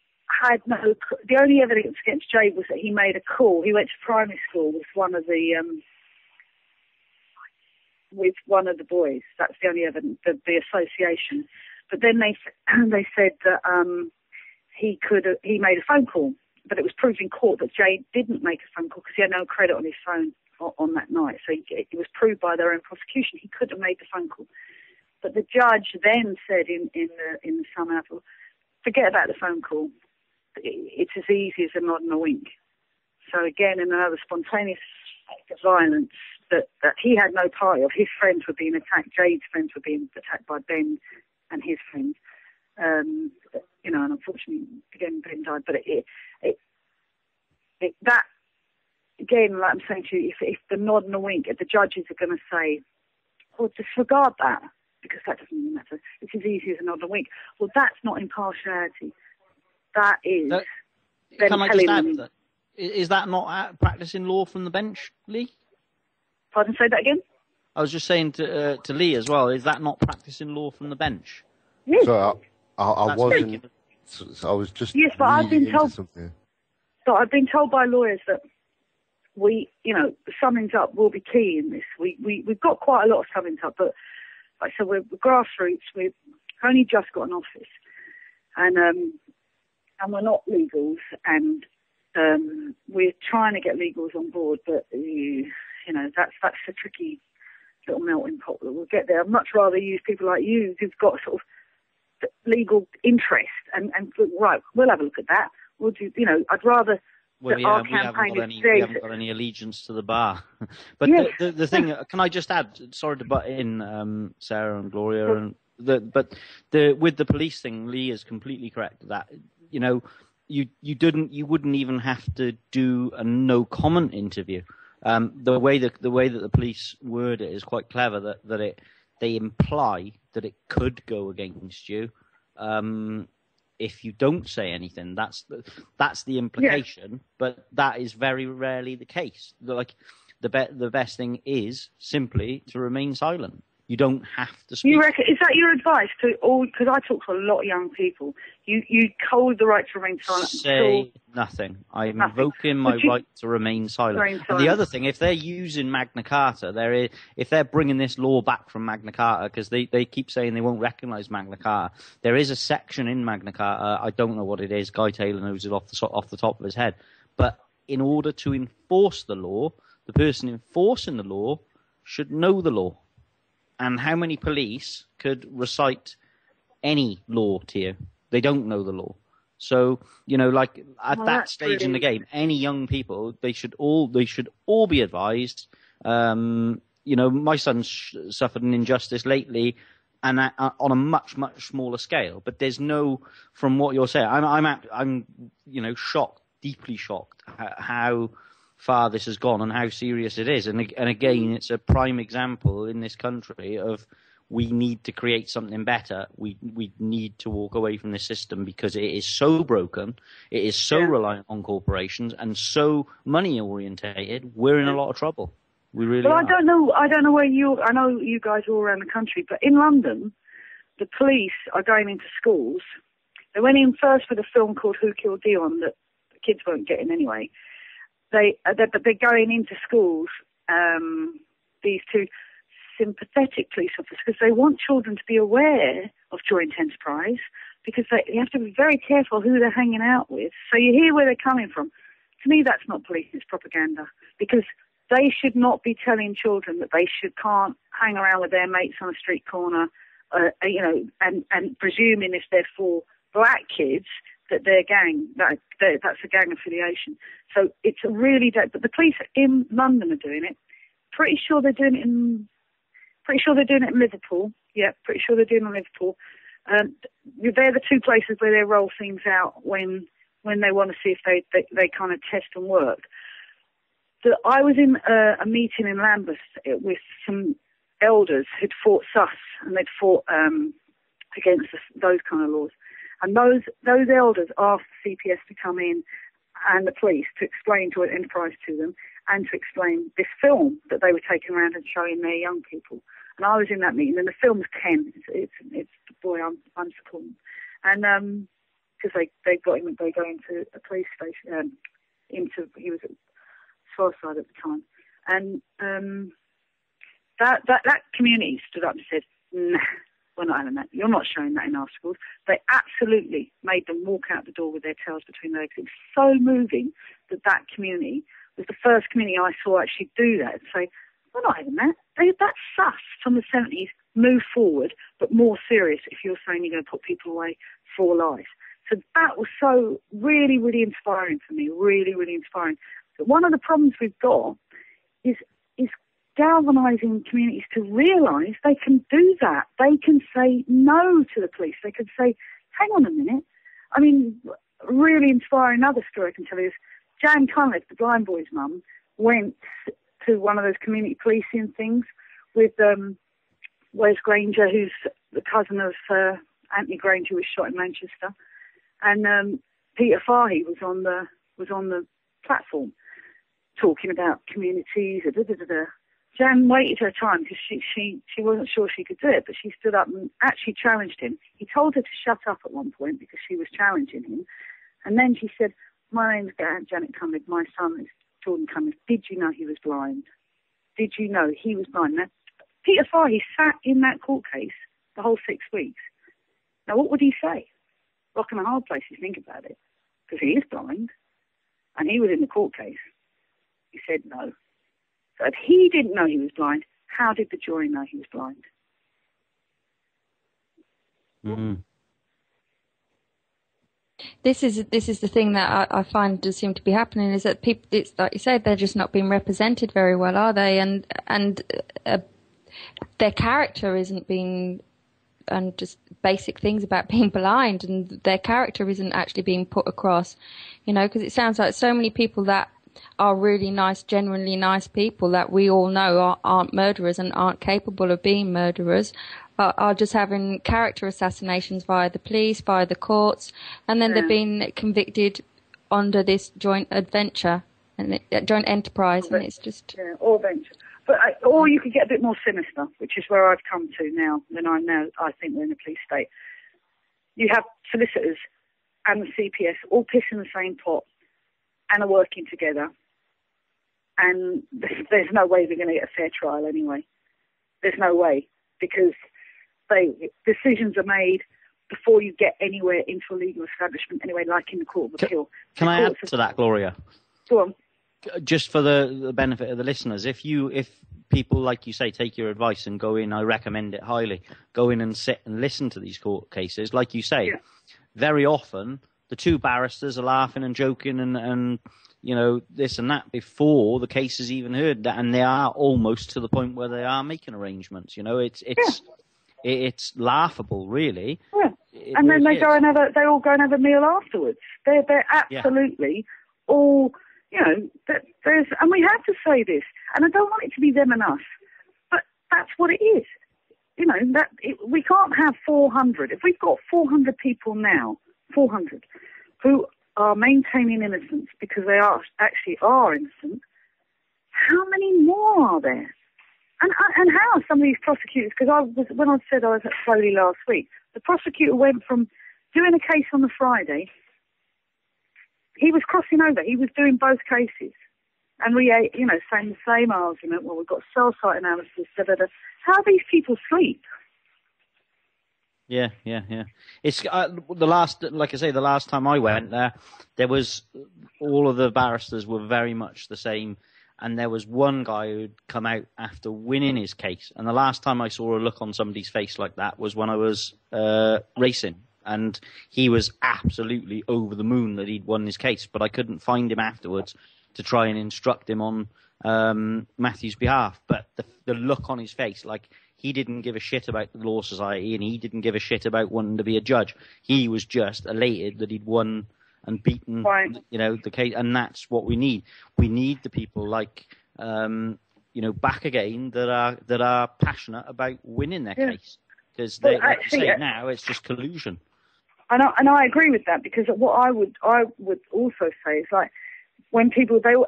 had the only evidence against Jade was that he made a call. He went to primary school with one of the boys. That's the only evidence, the association. But then they said that he made a phone call, but it was proved in court that Jade didn't make a phone call because he had no credit on his phone on that night. So it was proved by their own prosecution he could have made the phone call. But the judge then said in the sum up, forget about the phone call. It's as easy as a nod and a wink. So again, in another spontaneous act of violence that he had no part of. His friends were being attacked. Jade's friends were being attacked by Ben and his friends. And unfortunately, again, Ben died. But that, again, like I'm saying to you, if the nod and the wink, if the judges are going to say, well, disregard that, because that doesn't really matter. It's as easy as a nod and a wink. Well, that's not impartiality. That is them telling them. Is that not practicing law from the bench, Lee? Pardon, say that again? I was just saying to Lee as well, is that not practicing law from the bench? Yes. So I That's wasn't. making- So I was just. Yes, but I've been reading into told. something. So I've been told by lawyers that summings up will be key in this. We've got quite a lot of summings up, but like I said, we're grassroots. We've only just got an office, and we're not legals, and we're trying to get legals on board, but that's a tricky little melting pot that we'll get there. I'd much rather use people like you who've got sort of legal interest and right, we'll have a look at that. We'll do, I'd rather Well, that yeah, our we campaign haven't got any allegiance to the bar. But Yes. the thing, can I just add, sorry to butt in, Sarah and Gloria, with the police thing, Lee is completely correct that, you wouldn't even have to do a no comment interview. The way that the police word it is quite clever, that they imply that it could go against you if you don't say anything. That's the implication, yeah. But that is very rarely the case. Like the best thing is simply to remain silent. You don't have to speak. You reckon, is that your advice to all? Because I talk to a lot of young people. You hold the right to remain silent. Say nothing. I'm invoking my right to remain silent. And the other thing, if they're using Magna Carta, if they're bringing this law back from Magna Carta, because they keep saying they won't recognise Magna Carta, there is a section in Magna Carta. I don't know what it is. Guy Taylor knows it off the top of his head. But in order to enforce the law, the person enforcing the law should know the law. And how many police could recite any law to you? They don't know the law. So, like at that stage in the game, any young people, they should all be advised. My son suffered an injustice lately, and on a much, much smaller scale. But there's no, from what you're saying, I'm shocked, deeply shocked how far this has gone and how serious it is. And again, it's a prime example in this country of we need to create something better. We need to walk away from this system because it is so broken. It is so reliant on corporations and so money orientated. We're in a lot of trouble. We really are. I don't know where I know you guys are all around the country, but in London, the police are going into schools. They went in first with a film called Who Killed Dion that the kids weren't getting anyway. But they're going into schools, these two sympathetic police officers, because they want children to be aware of joint enterprise, because you have to be very careful who they're hanging out with. So you hear where they're coming from. To me, that's not police, it's propaganda, because they should not be telling children that they can't hang around with their mates on a street corner, and presuming if they're for black kids, that they're gang, that's a gang affiliation. So it's a really but the police in London are doing it. Pretty sure they're doing it in Liverpool. Yeah, pretty sure they're doing it in Liverpool. They're the two places where they roll things out when they want to see if they kind of test and work. I was in a meeting in Lambeth with some elders who'd fought sus and they'd fought against those kind of laws. And those elders asked the CPS to come in and the police to explain joint enterprise to them and to explain this film that they were taking around and showing their young people. And I was in that meeting, and the film's Ken. It's the boy I'm supporting. And because they got him, they go into a police station. He was at Swarside at the time, and that community stood up and said, "Nah, we're not having that. You're not showing that in our schools." They absolutely made them walk out the door with their tails between their legs. It was so moving that community was the first community I saw actually do that and say, "We're not having that. That's sus from the 70s. Move forward, but more serious if you're saying you're going to put people away for life." So that was so really, really inspiring for me. Really, really inspiring. But one of the problems we've got is galvanising communities to realise they can do that. They can say no to the police. They can say, hang on a minute. I mean, really inspiring another story I can tell you is Jan Cunliffe, the blind boy's mum, went to one of those community policing things with Wes Granger, who's the cousin of Anthony Granger, who was shot in Manchester, and Peter Fahey was on the platform talking about communities. Jan waited her time because she wasn't sure she could do it, but she stood up and actually challenged him. He told her to shut up at one point because she was challenging him. And then she said, my name's Janet Cunliffe, my son is Jordan Cunliffe. Did you know he was blind? Did you know he was blind? Now, Peter Fahey sat in that court case the whole 6 weeks. Now, what would he say? Rock and a hard place if you think about it, because he is blind, and he was in the court case. He said no. So if he didn't know he was blind, how did the jury know he was blind? Mm-hmm. This is the thing that I find does seem to be happening, is that people, it's like you said, they're just not being represented very well, are they? And their character isn't being, and just basic things about being blind, and their character isn't actually being put across, because it sounds like so many people that are really nice, genuinely nice people that we all know aren't murderers and aren't capable of being murderers, are just having character assassinations via the police, via the courts, and then they're being convicted under this joint adventure and joint enterprise, and it's just or venture. But or you could get a bit more sinister, which is where I've come to now. When I think we're in a police state. You have solicitors and the CPS all piss in the same pot and are working together, and there's no way they're going to get a fair trial anyway. There's no way, because decisions are made before you get anywhere into a legal establishment anyway, like in the Court of Appeal. Can I add to that, Gloria? Go on. Just for the benefit of the listeners, if people, like you say, take your advice and go in, I recommend it highly, go in and sit and listen to these court cases, like you say, very often the two barristers are laughing and joking and this and that before the case is even heard, and they are almost to the point where they are making arrangements. It's laughable, really. Yeah. And then they all go and have a meal afterwards. They're absolutely all, there's, and we have to say this, and I don't want it to be them and us, but that's what it is. We can't have 400. If we've got 400 people now, 400, who are maintaining innocence because they are innocent, how many more are there? And how some of these prosecutors, because when I said I was at Foley last week, the prosecutor went from doing a case on the Friday, he was crossing over, he was doing both cases, and saying the same argument, well, we've got cell site analysis, da-da-da. How do these people sleep? Yeah. It's the last time I went there was all of the barristers were very much the same, and there was one guy who'd come out after winning his case, and the last time I saw a look on somebody's face like that was when I was racing, and he was absolutely over the moon that he'd won his case, but I couldn't find him afterwards to try and instruct him on Matthew's behalf. But the look on his face, like, he didn't give a shit about the Law Society, and he didn't give a shit about wanting to be a judge. He was just elated that he'd won and beaten, the case, and that's what we need. We need the people like, back again that are passionate about winning their case, because like you say now, it's just collusion. And I agree with that, because what I would also say is, like, when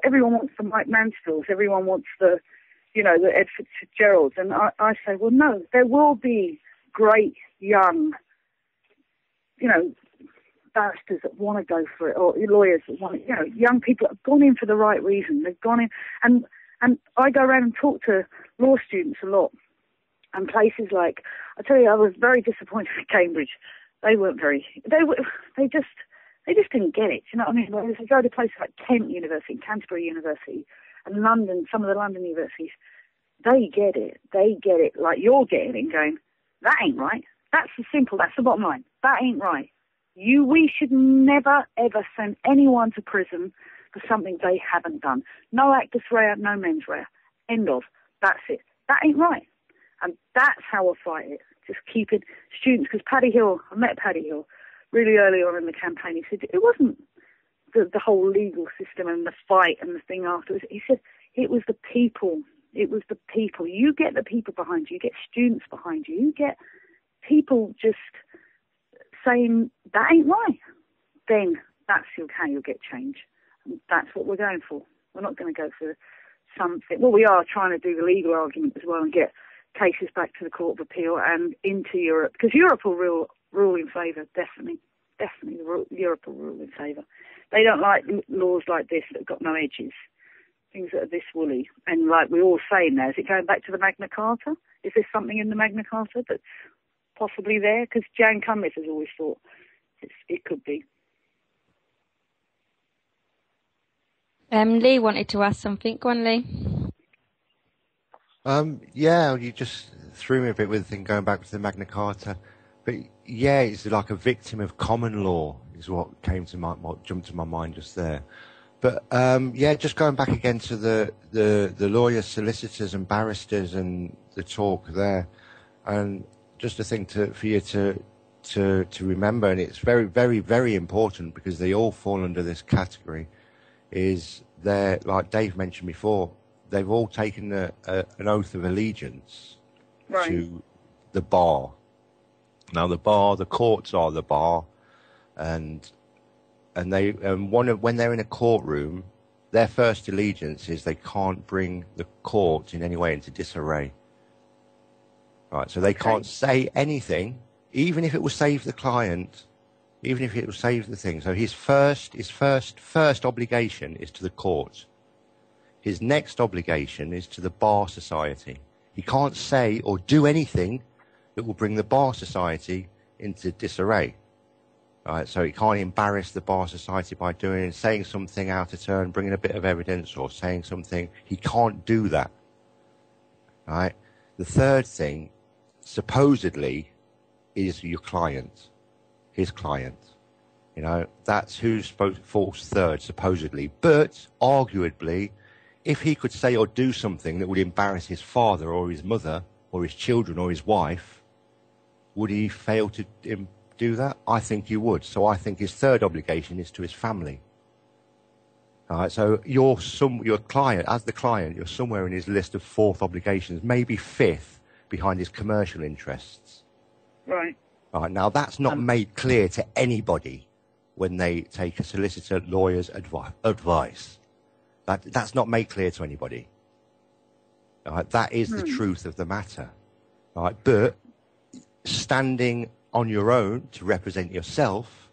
everyone wants the Mike Mansfields, everyone wants the Ed Fitzgeralds, and I say, well, no, there will be great young, barristers that want to go for it, or lawyers that want, young people that have gone in for the right reason. They've gone in, and I go around and talk to law students a lot, and places like, I tell you, I was very disappointed at Cambridge. They just didn't get it. You know what I mean? Whereas you go to places like Kent University, Canterbury University, and London, some of the London universities, they get it. They get it like you're getting it and going, that ain't right. That's the bottom line. That ain't right. We should never, ever send anyone to prison for something they haven't done. No actus rea, no mens rea. End of. That's it. That ain't right. And that's how I fight it. Just keep it. Students, because I met Paddy Hill really early on in the campaign. He said it wasn't the whole legal system and the fight and the thing afterwards. He said it was the people. It was the people. You get the people behind you. You get students behind you. You get people just saying that ain't right. Then that's how you'll get change. And that's what we're going for. We're not going to go for something. Well, we are trying to do the legal argument as well and get cases back to the Court of Appeal and into Europe, because Europe will rule in favour, definitely. Europe will rule in favour. They don't like laws like this that have got no edges, things that are this woolly. And like we're all saying now, is it going back to the Magna Carta? Is there something in the Magna Carta that's possibly there? Because Jan Cunliffe has always thought it could be. Lee wanted to ask something. Go on, Lee. Yeah, you just threw me a bit with the thing going back to the Magna Carta. But yeah, it's like a victim of common law is what jumped to my mind just there. But yeah, just going back again to the lawyers, solicitors and barristers and the talk there. And just a thing for you to remember, and it's very, very, very important because they all fall under this category, is they're, like Dave mentioned before, they've all taken an oath of allegiance to the bar. Now the courts are the bar, and when they're in a courtroom, their first allegiance is they can't bring the court in any way into disarray. Right, so they can't say anything, even if it will save the client, even if it will save the thing. So his first obligation is to the court. His next obligation is to the bar society. He can't say or do anything that will bring the bar society into disarray. Right, so he can't embarrass the bar society by saying something out of turn, bringing a bit of evidence or saying something. He can't do that. Right. The third thing, supposedly, is your client, his client. You know, that's who's falls third, supposedly. But arguably, if he could say or do something that would embarrass his father or his mother or his children or his wife, would he fail to do that? I think he would. So I think his third obligation is to his family. All right, so your client, as the client, you're somewhere in his list of fourth obligations, maybe fifth behind his commercial interests. Right. All right, now that's not made clear to anybody when they take a solicitor, lawyer's advice. That's not made clear to anybody. All right, that is the truth of the matter. All right, but standing on your own to represent yourself,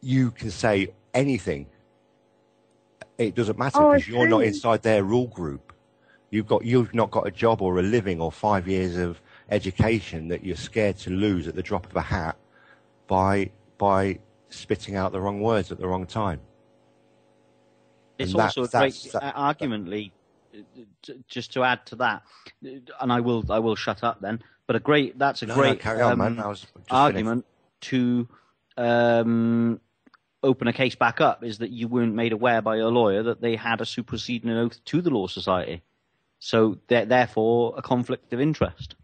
you can say anything. It doesn't matter because you're not inside their rule group. You've not got a job or a living or 5 years of education that you're scared to lose at the drop of a hat by spitting out the wrong words at the wrong time. It's also a great argument, Lee, just to add to that, and I will shut up then. But that's a great carry on, man. I was just argument to open a case back up, is that you weren't made aware by your lawyer that they had a superseding oath to the Law Society. So therefore a conflict of interest.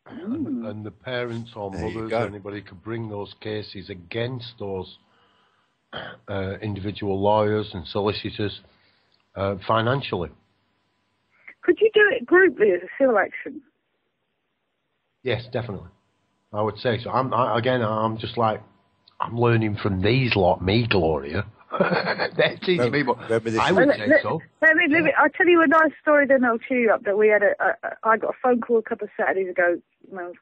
And the parents or mothers or anybody could bring those cases against those individual lawyers and solicitors financially. Could you do it grouply as a civil action? Yes, definitely. I would say so. I'm just like, I'm learning from these lot, me, Gloria. They're teaching me, but I would say so. I'll tell you a nice story, then I'll cheer you up. That we had I got a phone call a couple of Saturdays ago,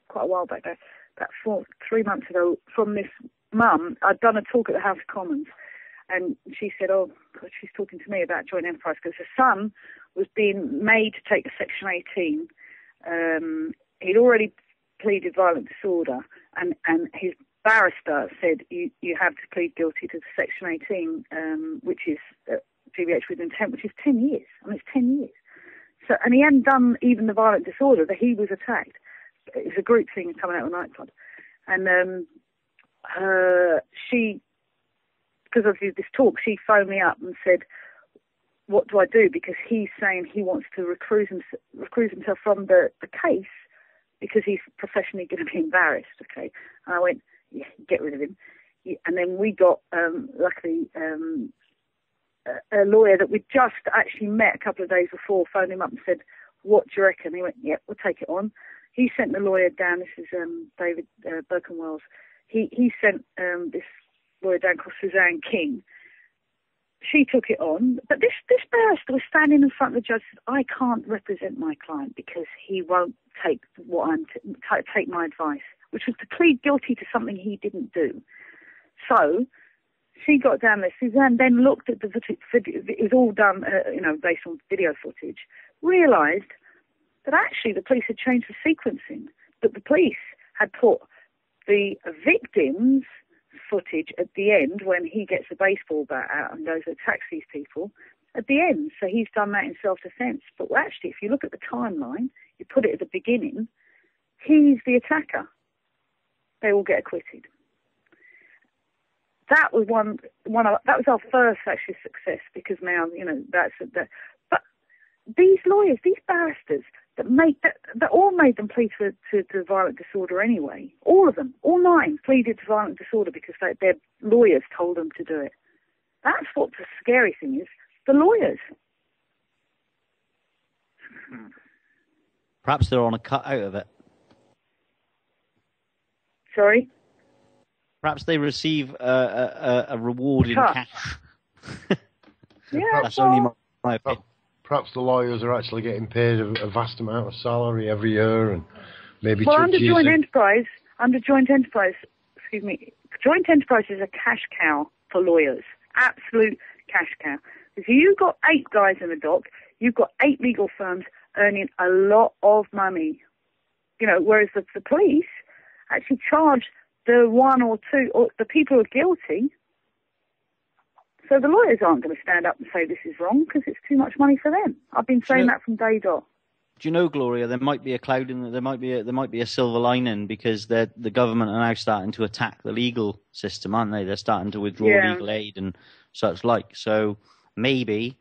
quite a while back, about 3 months ago, from this mum. I'd done a talk at the House of Commons, and she said, oh, God, she's talking to me about joint enterprise, because her son was being made to take the Section 18. He'd already pleaded violent disorder, and his barrister said you have to plead guilty to the Section 18, which is GBH with intent, which is 10 years. I mean, it's 10 years. So, and he hadn't done even the violent disorder, that he was attacked. It was a group thing coming out of a nightclub. And she, because of this talk, she phoned me up and said, what do I do? Because he's saying he wants to recruit himself from the case because he's professionally going to be embarrassed, okay? And I went, yeah, get rid of him. And then we got, luckily, a lawyer that we'd just actually met a couple of days before, phoned him up and said, what do you reckon? He went, yeah, we'll take it on. He sent the lawyer down. This is David Birkenwells. He sent this lawyer down called Suzanne King. she took it on, but this barrister was standing in front of the judge and said, I can't represent my client because he won't take take my advice, which was to plead guilty to something he didn't do. So she got down there. Suzanne then looked at the video. It was all done, based on video footage. Realised that actually the police had changed the sequencing. That the police had put the victim's footage at the end when he gets a baseball bat out and goes to attack these people at the end. So he's done that in self-defense. But actually, if you look at the timeline, you put it at the beginning, he's the attacker. They all get acquitted. That was that was our first actually success, because now but these lawyers, these barristers that all made them plead to violent disorder anyway. All of them, all 9 pleaded to violent disorder because their lawyers told them to do it. That's what the scary thing is. The lawyers. Perhaps they're on a cut out of it. Sorry? Perhaps they receive a reward in cash. Yeah, that's only my opinion. Perhaps the lawyers are actually getting paid a vast amount of salary every year, and maybe under joint enterprise, joint enterprise is a cash cow for lawyers, absolute cash cow. If you've got 8 guys in the dock, you've got 8 legal firms earning a lot of money. Whereas the police actually charge the 1 or 2, or the people who are guilty. So the lawyers aren't going to stand up and say this is wrong because it's too much money for them. I've been saying that from day dot. Do you know, Gloria, there might be a cloud in there might be a silver lining, because the government are now starting to attack the legal system, aren't they? They're starting to withdraw legal aid and such like. So maybe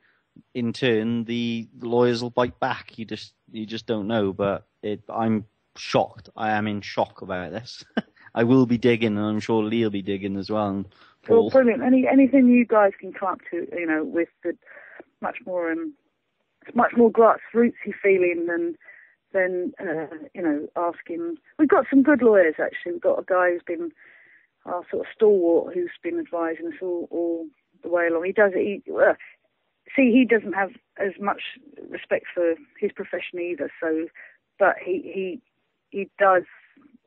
in turn the lawyers will bite back. You just don't know. But I'm shocked. I am in shock about this. I will be digging, and I'm sure Lee will be digging as well. And well, brilliant. Anything you guys can come up to, with the much more grassrootsy feeling than asking. We've got some good lawyers actually. We've got a guy who's been our sort of stalwart, who's been advising us all the way along. He doesn't have as much respect for his profession either. So, but he does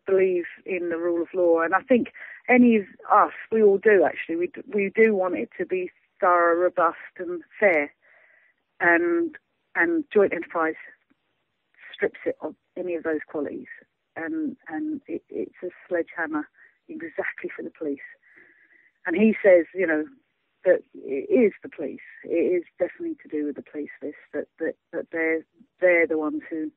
believe in the rule of law, and I think any of us, we all do actually. We do want it to be thorough, robust, and fair, and joint enterprise strips it of any of those qualities, and it's a sledgehammer exactly for the police. And he says, that it is the police. It is definitely to do with the police. That they're the ones who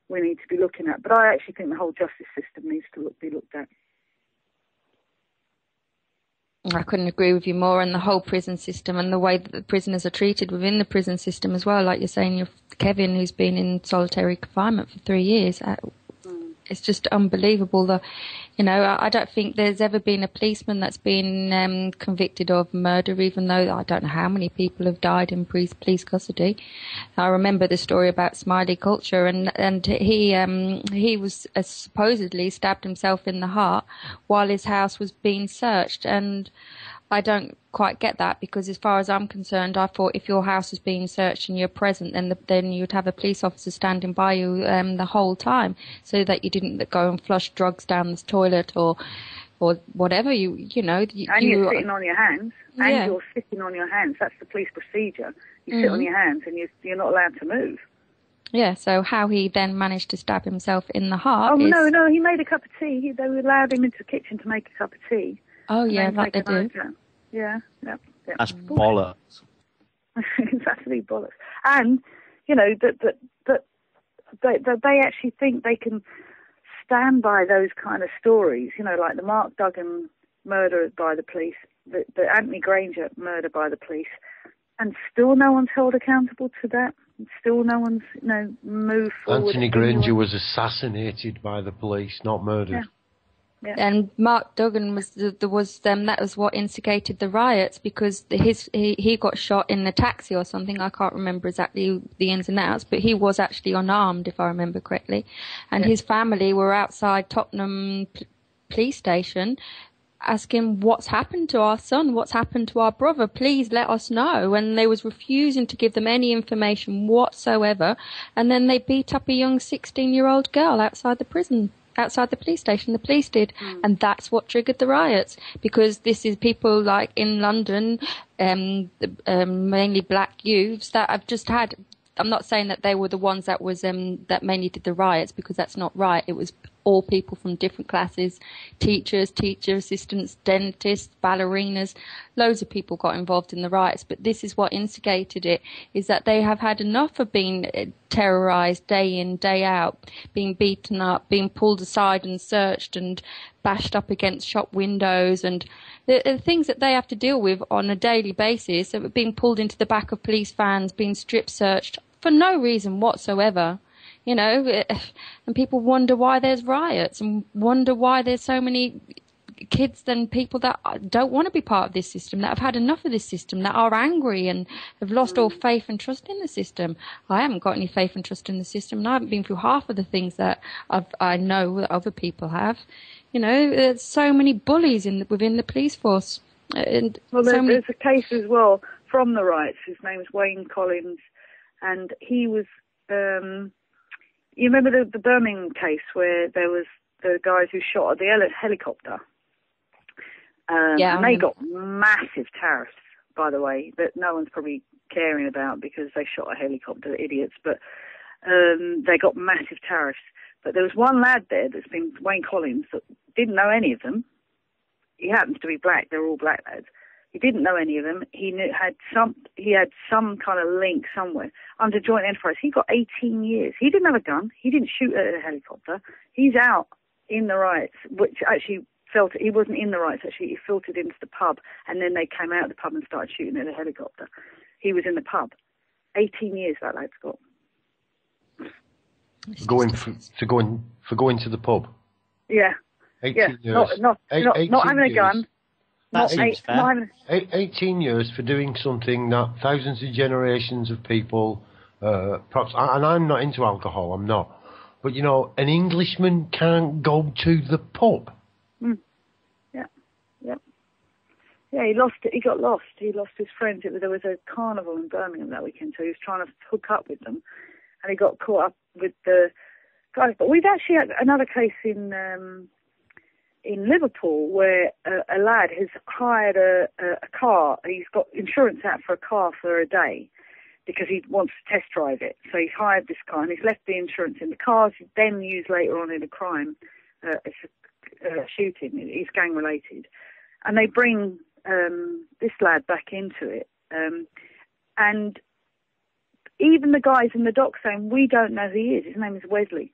we need to be looking at. But I actually think the whole justice system needs to be looked at. I couldn't agree with you more. And the whole prison system and the way that the prisoners are treated within the prison system as well. Like you're saying, Kevin, who's been in solitary confinement for 3 years. It's just unbelievable. I don't think there's ever been a policeman that's been convicted of murder, even though I don't know how many people have died in police custody. I remember the story about Smiley Culture, and he was supposedly stabbed himself in the heart while his house was being searched, and I don't quite get that, because as far as I'm concerned, I thought if your house is being searched and you're present, then you'd have a police officer standing by you the whole time, so that you didn't go and flush drugs down the toilet or whatever. You're sitting on your hands. And you're sitting on your hands. That's the police procedure. You sit on your hands and you're not allowed to move. Yeah, so how he then managed to stab himself in the heart. Oh, no, he made a cup of tea. They allowed him into the kitchen to make a cup of tea. Oh, yeah, like they do. Yeah. That's bollocks. It's absolutely bollocks. And, that they actually think they can stand by those kind of stories, like the Mark Duggan murder by the police, the Anthony Granger murder by the police, and still no one's held accountable to that. Still no one's, moved forward. Anthony Granger was assassinated by the police, not murdered. Yeah. Yeah. And Mark Duggan that was what instigated the riots, because he got shot in a taxi or something. I can't remember exactly the ins and outs, but he was actually unarmed, if I remember correctly. And his family were outside Tottenham police station, asking what's happened to our son, what's happened to our brother, please let us know. And they was refusing to give them any information whatsoever. And then they beat up a young 16-year-old girl outside the prison, outside the police station. The police did. And that's what triggered the riots, because this is people like in London, mainly black youths that have just had, I'm not saying that they were the ones that was that mainly did the riots, because that's not right. It was all people from different classes, teachers, teacher assistants, dentists, ballerinas, loads of people got involved in the riots. But this is what instigated it, is that they have had enough of being terrorised day in, day out, being beaten up, being pulled aside and searched and bashed up against shop windows, and the things that they have to deal with on a daily basis, of being pulled into the back of police vans, being strip searched for no reason whatsoever. You know, and people wonder why there's riots and wonder why there's so many kids and people that don't want to be part of this system, that have had enough of this system, that are angry and have lost all faith and trust in the system. I haven't got any faith and trust in the system, and I haven't been through half of the things that I know that other people have. You know, there's so many bullies within the police force. And well, there's a case as well from the riots. His name is Wayne Collins, and he was... you remember the Birmingham case where there was the guys who shot at the helicopter? And they got massive tariffs, by the way, that no one's probably caring about because they shot a helicopter, idiots. But they got massive tariffs. But there was one lad there that's been Wayne Collins that didn't know any of them. He happens to be black. They're all black lads. He didn't know any of them. He had some kind of link somewhere under joint enterprise. He got 18 years. He didn't have a gun. He didn't shoot at a helicopter. He's out in the riots, which actually he wasn't in the riots. Actually, he filtered into the pub, and then they came out of the pub and started shooting at a helicopter. He was in the pub. 18 years that lad's got. Going to the pub. Yeah. 18 years. Not having a gun. That seems fair. 18 years for doing something that thousands of generations of people, perhaps, and I'm not into alcohol, I'm not, but you know, an Englishman can't go to the pub. Yeah, he lost it. He got lost. He lost his friends. There was a carnival in Birmingham that weekend, so he was trying to hook up with them, and he got caught up with the guys. But we've actually had another case in Liverpool where a lad has hired a car. He's got insurance out for a car for a day because he wants to test drive it. So he's hired this car and he's left the insurance in the car. He's then used later on in a crime. It's a shooting. It's gang related. And they bring this lad back into it. And even the guys in the dock saying, we don't know who he is. His name is Wesley.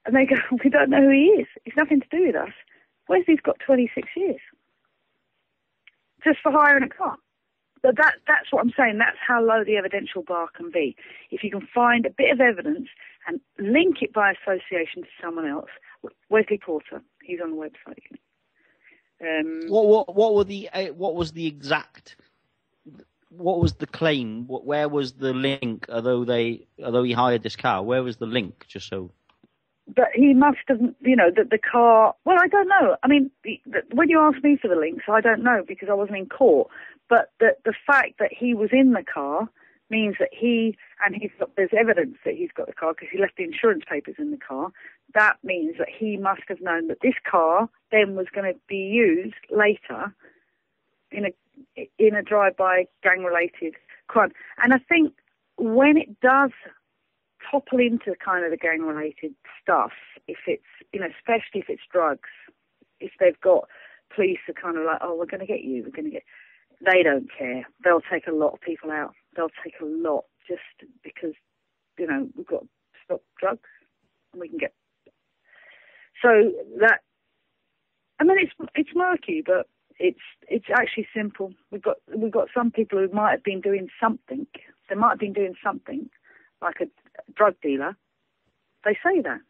And they go, we don't know who he is. It's nothing to do with us. Wesley's got 26 years. Just for hiring a car. But that's what I'm saying. That's how low the evidential bar can be. If you can find a bit of evidence and link it by association to someone else. Wesley Porter, he's on the website. What was the claim? Where was the link? Although he hired this car, where was the link? Just so. But he must have, that the car. Well, I don't know. I mean, when you ask me for the links, I don't know because I wasn't in court. But the fact that he was in the car means that there's evidence that he's got the car because he left the insurance papers in the car. That means that he must have known that this car then was going to be used later in a drive-by gang-related crime. And I think when it does topple into kind of the gang-related stuff, if it's, especially if it's drugs, if they've got police are kind of like, oh, we're going to get you, they don't care. They'll take a lot of people out. They'll take a lot just because, we've got to stop drugs and we can get. So that, I mean, it's murky, but it's actually simple. We've got some people who might have been doing something. They might have been doing something like a drug dealer. They say that,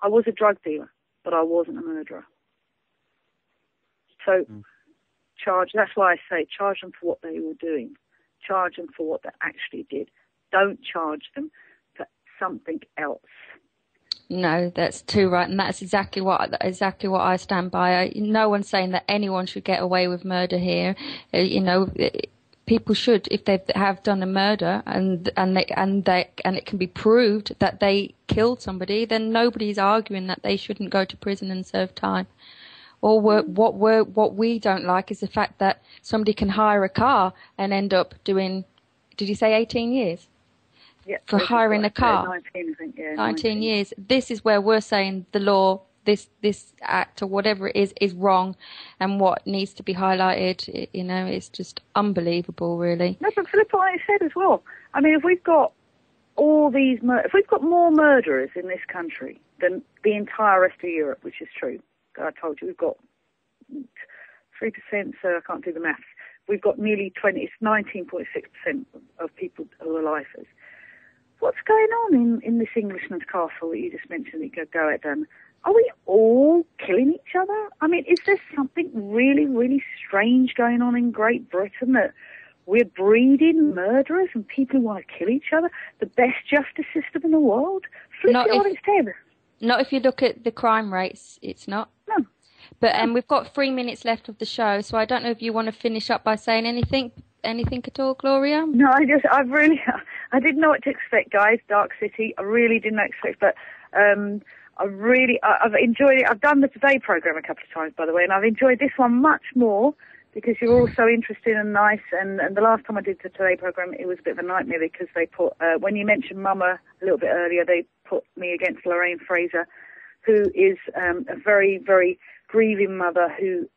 I was a drug dealer, but I wasn't a murderer. So that's why I say charge them for what they were doing. Charge them for what they actually did. Don't charge them for something else. No, that's too right, and that's exactly what I stand by. No one's saying that anyone should get away with murder here. People should, if they have done a murder and it can be proved that they killed somebody, then nobody's arguing that they shouldn't go to prison and serve time. Or what we don't like is the fact that somebody can hire a car and end up doing, did you say 18 years? Yeah, for hiring a car. 19, I think, yeah. 19 years. This is where we're saying the law, this act or whatever it is wrong, and what needs to be highlighted. It's just unbelievable, really. No, but Philippa, I said as well. I mean, if we've got if we've got more murderers in this country than the entire rest of Europe, which is true. I told you we've got 3%, so I can't do the maths. We've got nearly 20. It's 19.6% of people who are lifers. What's going on in this Englishman's castle that you just mentioned that you go at, Dan? Are we all killing each other? I mean, is there something really, really strange going on in Great Britain that we're breeding murderers and people who want to kill each other? The best justice system in the world? Flip it on its head. Not if you look at the crime rates, it's not. No. But we've got 3 minutes left of the show, so I don't know if you want to finish up by saying anything at all, Gloria? No, I didn't know what to expect, guys. Dark City, I really didn't expect, but I've enjoyed it. I've done the Today programme a couple of times, by the way, and I've enjoyed this one much more because you're all so interesting and nice. And the last time I did the Today programme, it was a bit of a nightmare because they put, when you mentioned Mama a little bit earlier, they put me against Lorraine Fraser, who is a very, very grieving mother who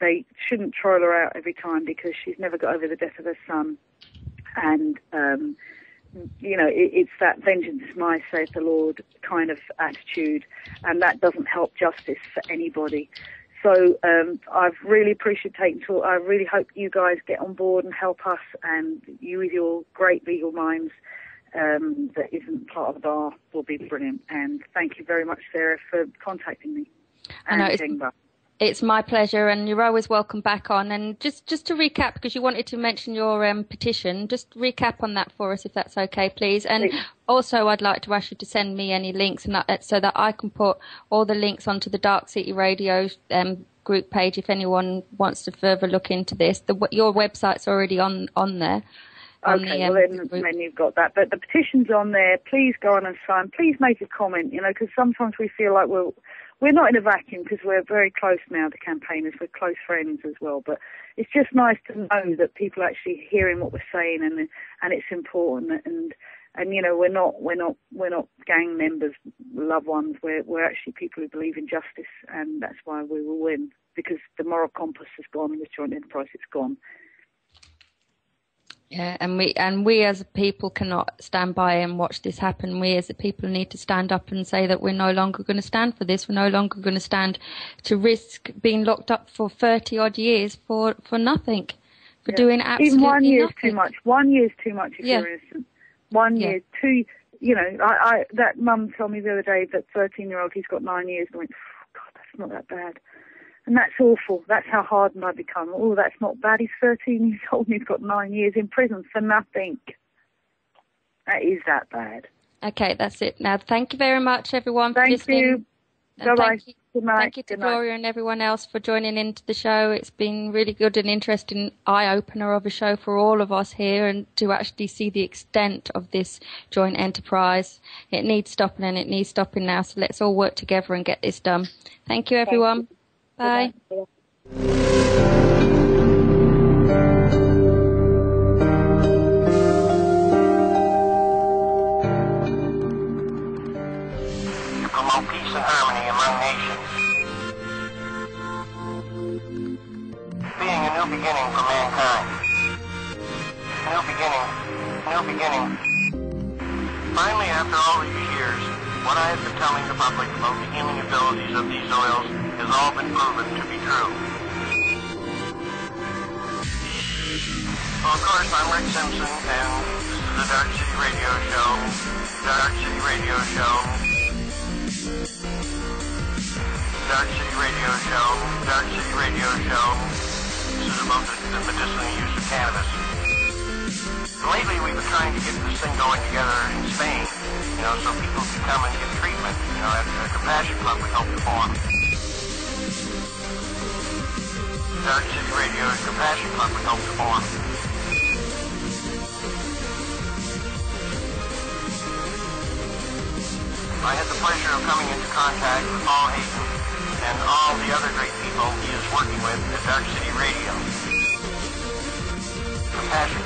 they shouldn't trial her out every time because she's never got over the death of her son. And, it's that vengeance is mine, saith the Lord kind of attitude, and that doesn't help justice for anybody. So I've really appreciated taking talk. I really hope you guys get on board and help us, and you with your great legal minds that isn't part of the bar will be brilliant. And thank you very much, Sarah, for contacting me. And JENGbA. It's my pleasure, and you're always welcome back on. And just to recap, because you wanted to mention your petition, just recap on that for us, if that's okay, please. And also, I'd like to ask you to send me any links, and so that I can put all the links onto the Dark City Radio group page if anyone wants to further look into this. Your website's already on there. Okay, then you've got that. But the petition's on there. Please go on and sign. Please make a comment, because sometimes we feel like we're not in a vacuum because we're very close now, the campaigners. We're close friends as well. But it's just nice to know that people are actually hearing what we're saying and it's important. And we're not gang members, loved ones. We're actually people who believe in justice, and that's why we will win, because the moral compass has gone with joint enterprise. It's gone. Yeah, and we as a people cannot stand by and watch this happen. We as a people need to stand up and say that we're no longer going to stand for this. We're no longer going to stand to risk being locked up for 30 odd years for nothing, for doing absolutely even 1 year nothing. Is too much. 1 year is too much if you're innocent. 1 year, 2. That mum told me the other day that 13-year-old, he's got 9 years. And I went, God, that's not that bad. And that's awful. That's how hardened I've become. Oh, that's not bad. He's 13 years old and he's got 9 years in prison for nothing. That is that bad. Okay, that's it. Now, thank you very much, everyone, for listening. Thank you. Bye-bye. Good night. Thank you to Gloria and everyone else for joining into the show. It's been really good and interesting eye-opener of a show for all of us here, and to actually see the extent of this joint enterprise. It needs stopping, and it needs stopping now, so let's all work together and get this done. Thank you, everyone. Bye. You promote peace and harmony among nations. Being a new beginning for mankind. New beginning. Finally, after all these years, what I have been telling the public about the healing abilities of these oils has all been proven to be true. Well, of course, I'm Rick Simpson, and this is the Dark City Radio Show. Dark City Radio Show. Dark City Radio Show. Dark City Radio Show. This is about the medicinal use of cannabis. Lately, we've been trying to get this thing going together in Spain. so people can come and get treatment. At the Compassion Club we hope to form. Dark City Radio and Compassion Club we hope to form. I had the pleasure of coming into contact with Paul Hayden and all the other great people he is working with at Dark City Radio. Compassion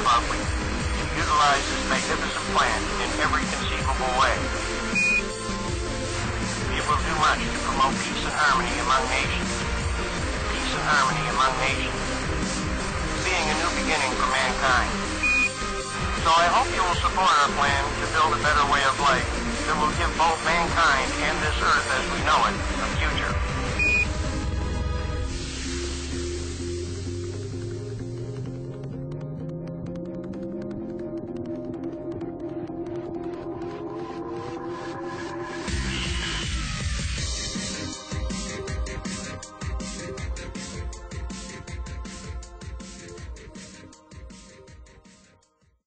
Club Week, to utilize this magnificent plant in every conceivable way. It will do much to promote peace and harmony among nations. Peace and harmony among nations. Being a new beginning for mankind. So I hope you will support our plan to build a better way of life that will give both mankind and this earth as we know it a future.